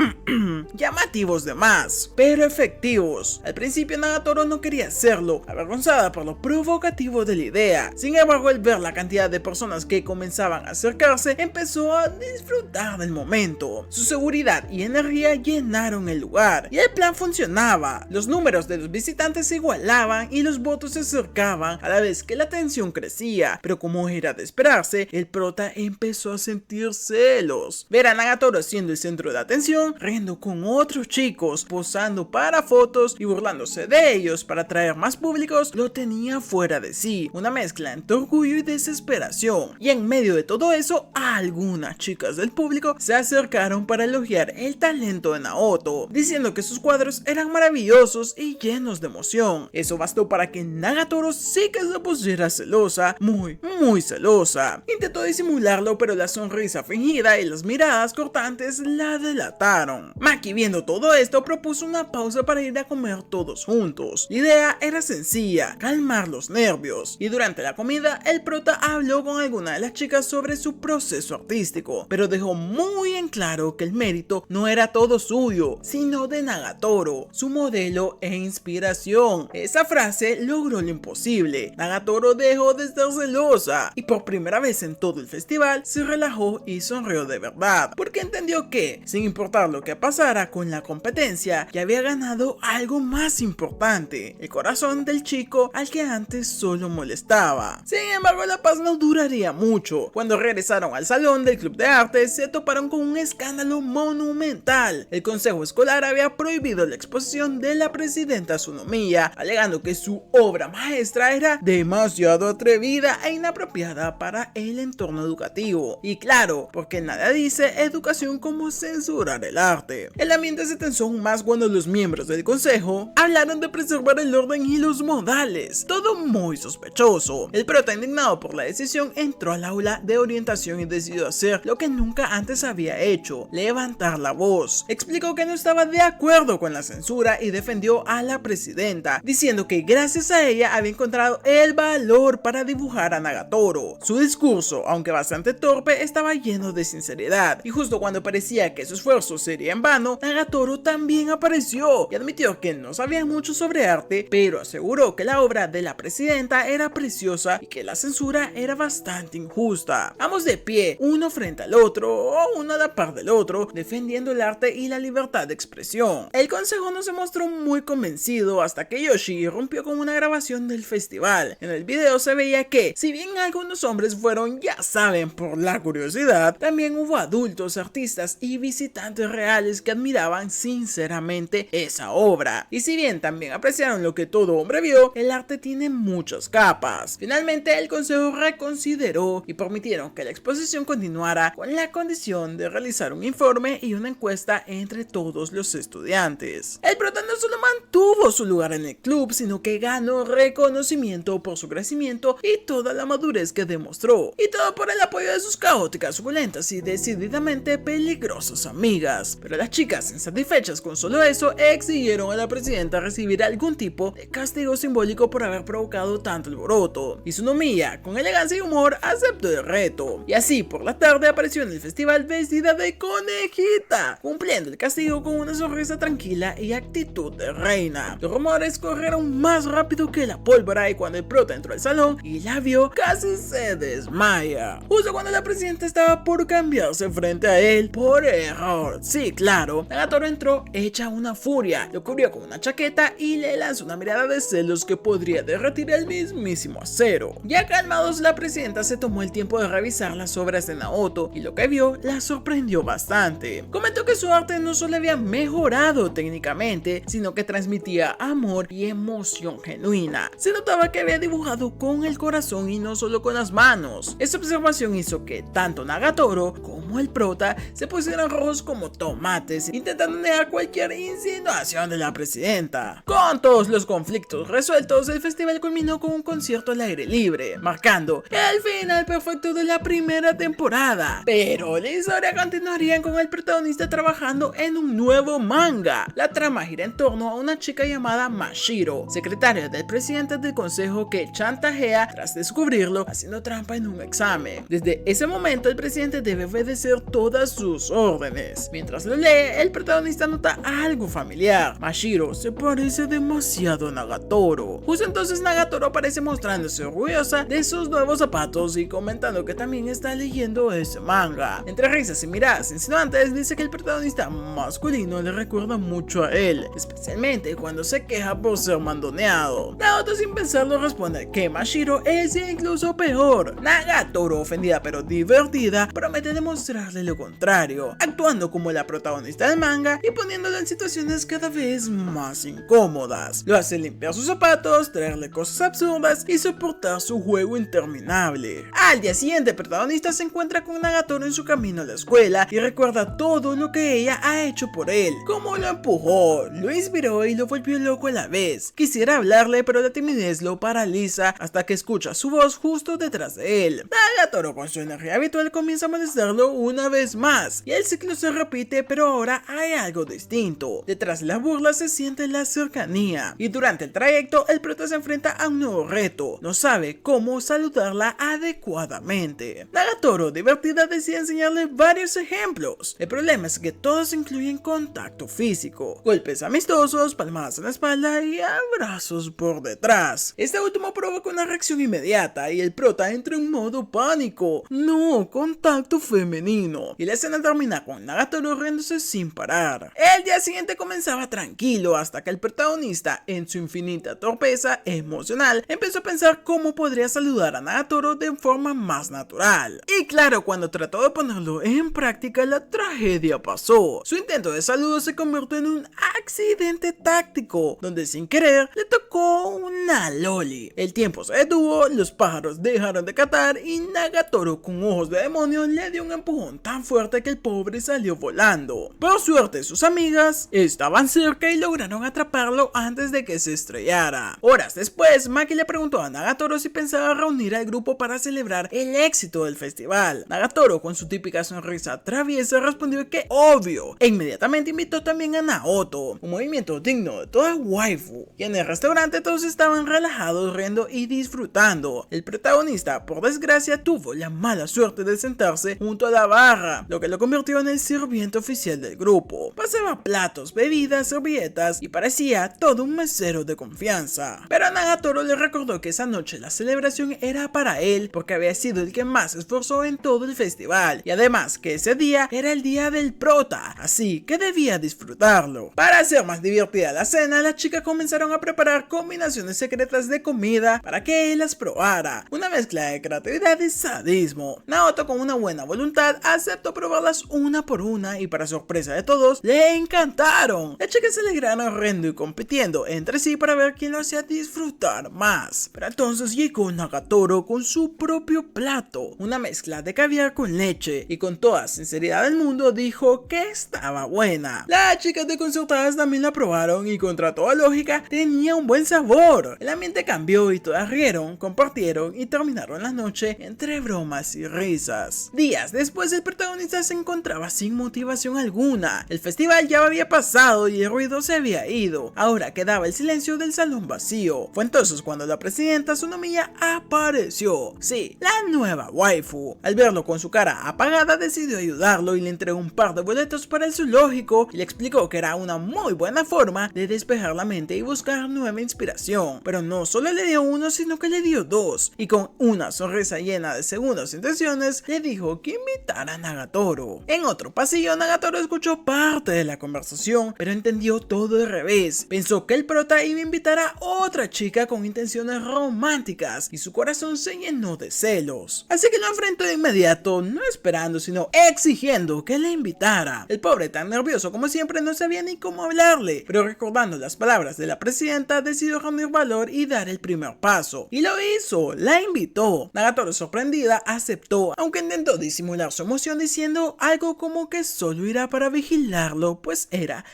llamativos de más, pero efectivos. Al principio Nagatoro no quería hacerlo, avergonzada por lo provocativo de la idea. Sin embargo, al ver la cantidad de personas que comenzaban a acercarse, empezó a disfrutar del momento. Su seguridad y energía llenaron el lugar, y el plan funcionaba. Los números de los visitantes se igualaban y los votos se acercaban a la vez que la tensión crecía, pero como era de esperarse, el prota empezó a sentir celos. Ver a Nagatoro siendo el centro de atención, riendo con otros chicos, posando para fotos y burlándose de ellos para atraer más públicos, lo tenía fuera de sí, una mezcla entre orgullo y desesperación. Y en medio de todo eso, algunas chicas del público se acercaron para elogiar el talento de Naoto, diciendo que sus cuadros eran maravillosos y llenos de emoción. Eso bastó para que Nagatoro sí que se pusiera celosa, muy celosa. Intentó disimularlo, pero la sonrisa fingida y las miradas cortantes la delataron. Maki, viendo todo esto, propuso una pausa para ir a comer todos juntos. La idea era sencilla, calmar los nervios, y durante la comida el prota habló con alguna de las chicas sobre su proceso artístico, pero dejó muy en claro que el mérito no era todo suyo, sino de Nagatoro, su modelo e inspiración. Esa frase logró lo imposible. Nagatoro dejó de estar celosa y por primera vez en todo el festival se relajó y sonrió de verdad, porque entendió que, sin importar lo que pasara con la competencia, ya había ganado algo más importante: el corazón del chico al que antes solo molestaba. Sin embargo, la paz no duraría mucho. Cuando regresaron al salón del club de arte, se toparon con un escándalo monumental. El consejo escolar había prohibido la exposición de la presidenta Tsunomiya, alegando que su obra maestra era demasiado atrevida e inapropiada para el entorno educativo. Y claro, porque nada dice educación como censurar el arte. El ambiente se tensó aún más cuando los miembros del consejo hablaron de preservar el orden y los modales, todo muy sospechoso. El prota, indignado por la decisión, entró al aula de orientación y decidió hacer lo que nunca antes había hecho: levantar la voz. Explicó que no estaba de acuerdo con la censura y defendió a la presidenta, diciendo que gracias a ella había encontrado el valor para dibujar a Nagatoro. Su discurso, aunque bastante torpe, estaba lleno de sinceridad, y justo cuando parecía que su esfuerzo sería en vano, Nagatoro también apareció y admitió que no sabía mucho sobre arte, pero aseguró que la obra de la presidenta era preciosa y que la censura era bastante injusta. Ambos de pie, uno frente al otro o uno a la par del otro, defendiendo el arte y la libertad de expresión. El consejo no se mostró muy convencido hasta que Yoshi irrumpió con una grabación del festival. En el video se veía que, si bien algunos hombres fueron, ya saben, por la curiosidad, también hubo adultos, artistas y visitantes reales que admiraban sinceramente esa obra. Y si bien también apreciaron lo que todo hombre vio, el arte tiene muchas capas. Finalmente el consejo reconsideró y permitieron que la exposición continuara, con la condición de realizar un informe y una encuesta entre todos los estudiantes. El prota no solo mantuvo su lugar en el club, sino que ganó reconocimiento por su crecimiento y toda la madurez que demostró, y todo por el apoyo de sus caóticas, suculentas y decididamente peligrosas amigas. Pero las chicas, insatisfechas con solo eso, exigieron a la presidenta recibir algún tipo de castigo simbólico por haber provocado tanto alboroto, y Tsunomiya, con elegancia y humor, aceptó el reto. Y así, por la tarde, apareció en el festival vestida de conejita, cumpliendo el castigo con una sonrisa tranquila y actitud de reina. Los rumores corrieron más rápido que la pólvora, y cuando el prota entró al salón y la vio, casi se desmaya. Justo cuando la presidenta estaba por cambiarse frente a él por error. Sí, claro, Nagatoro entró hecha una furia, lo cubrió con una chaqueta y le lanzó una mirada de celos que podría derretir el mismísimo acero. Ya calmados, la presidenta se tomó el tiempo de revisar las obras de Naoto, y lo que vio la sorprendió bastante. Comentó que su arte no solo había mejorado técnicamente, sino que transmitía amor y emoción genuina. Se notaba que había dibujado con el corazón y no solo con las manos. Esta observación hizo que tanto Nagatoro como el prota se pusieran rojos como tomates, intentando negar cualquier insinuación de la presidenta. Con todos los conflictos resueltos, el festival culminó con un concierto al aire libre, marcando el final perfecto de la primera temporada. Pero la historia continuaría con el protagonista trabajando en un nuevo manga. La trama gira en torno a una chica llamada Mashiro, secretaria del presidente del consejo, que chantajea tras descubrirlo haciendo trampa en un examen. Desde ese momento el presidente debe obedecer todas sus órdenes. Mientras lo lee, el protagonista nota algo familiar. Mashiro se parece demasiado demasiado a Nagatoro. Justo entonces Nagatoro aparece mostrándose orgullosa de sus nuevos zapatos y comentando que también está leyendo ese manga. Entre risas y miradas insinuantes dice que el protagonista masculino le recuerda mucho a él, especialmente cuando se queja por ser mandoneado. Naoto sin pensarlo responde que Mashiro es incluso peor. Nagatoro, ofendida pero divertida, promete demostrarle lo contrario, actuando como la protagonista del manga y poniéndolo en situaciones cada vez más incómodas. Lo hace limpiar sus zapatos, traerle cosas absurdas y soportar su juego interminable. Al día siguiente, el protagonista se encuentra con Nagatoro en su camino a la escuela y recuerda todo lo que ella ha hecho por él, cómo lo empujó, lo inspiró y lo volvió loco a la vez. Quisiera hablarle, pero la timidez lo paraliza hasta que escucha su voz justo detrás de él. Nagatoro, con su energía habitual, comienza a molestarlo una vez más y el ciclo se repite, pero ahora hay algo distinto. Detrás de la burla se siente la cercanía y durante el trayecto el prota se enfrenta a un nuevo reto. No sabe cómo saludarla adecuadamente. Nagatoro, divertida, decide enseñarle varios ejemplos. El problema es que todos incluyen contacto físico, golpes amistosos, palmadas en la espalda y abrazos por detrás. Este último provoca una reacción inmediata y el prota entra en modo pánico. No, contacto femenino. Y la escena termina con Nagatoro riéndose sin parar. El día siguiente comenzaba tranquilo hasta que el protagonista, en su infinita torpeza emocional, empezó a pensar cómo podría saludar a Nagatoro de forma más natural. Y claro, cuando trató de ponerlo en práctica, la tragedia pasó. Su intento de saludo se convirtió en un accidente táctico, donde sin querer le tocó una loli. El tiempo se detuvo, los pájaros dejaron de cantar y Nagatoro, con ojos de demonio, le dio un empujón tan fuerte que el pobre salió volando. Por suerte, sus amigas estaban cerca y lograron atraparlo antes de que se estrellara. Horas después, Maki le preguntó a Nagatoro si pensaba reunir al grupo para celebrar el éxito del festival. Nagatoro, con su típica sonrisa traviesa, respondió que obvio, e inmediatamente invitó también a Naoto, un movimiento digno de toda waifu. Y en el restaurante todos estaban relajados, riendo y disfrutando. El protagonista, por desgracia, tuvo la mala suerte de sentarse junto a la barra, lo que lo convirtió en el sirviente oficial del grupo. Pasaba platos, bebidas, servilletas y parecía todo un mesero de confianza. Pero a Nagatoro le recordó que esa noche la celebración era para él porque había sido el que más se esforzó en todo el festival y además que ese día era el día del prota, así que debía disfrutarlo. Para hacer más divertida la cena, las chicas comenzaron a preparar combinaciones secretas de comida para que él las probara, una mezcla de creatividad y sadismo. Naoto, con una buena voluntad, aceptó probarlas una por una y para sorpresa de todos, le encantaron. Las chicas se alegraron riendo y compitiendo entre sí para ver quién lo hacía disfrutar más. Pero entonces llegó Nagatoro con su propio plato, una mezcla de caviar con leche, y con toda sinceridad del mundo dijo que estaba buena. Las chicas desconcertadas también la probaron y contra toda lógica tenía un buen sabor. El ambiente cambió y todas rieron, compartieron y terminaron la noche entre bromas y risas. Días después, el protagonista se encontraba sin motivación alguna. El festival ya había pasado y el ruido se había ido. Ahora quedaba el silencio del salón vacío. Fue entonces cuando la presidenta Sunomiya apareció. Sí, la nueva waifu. Al verlo con su cara apagada, decidió ayudarlo y le entregó un par de boletos para el zoológico y le explicó que era una muy buena forma de despejar la mente y buscar nueva inspiración. Pero no solo le dio uno, sino que le dio dos, y con una sonrisa llena de segundas intenciones le dijo que invitara a Nagatoro. En otro pasillo, Nagatoro escuchó parte de la conversación, pero entendió todo al revés. Pensó que el prota iba a invitar a otra chica con intenciones románticas y su corazón se llenó de celos. Así que lo enfrentó de inmediato, no esperando sino exigiendo que le invitara. El pobre, tan nervioso como siempre, no sabía ni cómo hablarle, pero recordando las palabras de la presidenta, decidió reunir valor y dar el primer paso. Y lo hizo, la invitó. Nagatoro, sorprendida, aceptó, aunque intentó disimular su emoción diciendo algo como que solo irá para vigilarlo, pues era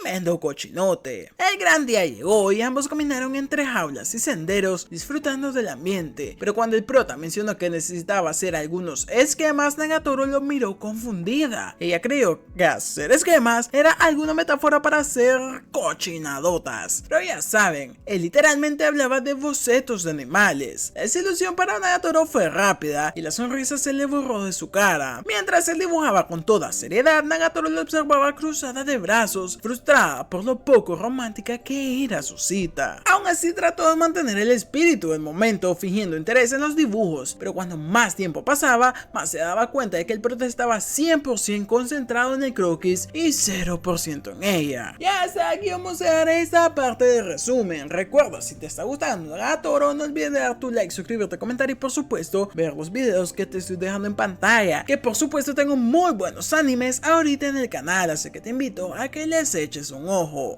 tremendo cochinote. El gran día llegó y ambos caminaron entre jaulas y senderos disfrutando del ambiente, pero cuando el prota mencionó que necesitaba hacer algunos esquemas, Nagatoro lo miró confundida. Ella creyó que hacer esquemas era alguna metáfora para hacer cochinadotas, pero ya saben, él literalmente hablaba de bocetos de animales. La desilusión para Nagatoro fue rápida y la sonrisa se le borró de su cara. Mientras él dibujaba con toda seriedad, Nagatoro lo observaba cruzada de brazos, frustrada frustrada por lo poco romántica que era su cita. Aún así trató de mantener el espíritu del momento fingiendo interés en los dibujos, pero cuando más tiempo pasaba, más se daba cuenta de que el prota estaba 100% concentrado en el croquis y 0% en ella. Y hasta aquí vamos a dejar esta parte de resumen. Recuerda, si te está gustando Nagatoro, no olvides de dar tu like, suscribirte, comentar y por supuesto ver los videos que te estoy dejando en pantalla, que por supuesto tengo muy buenos animes ahorita en el canal, así que te invito a que les eches un ojo.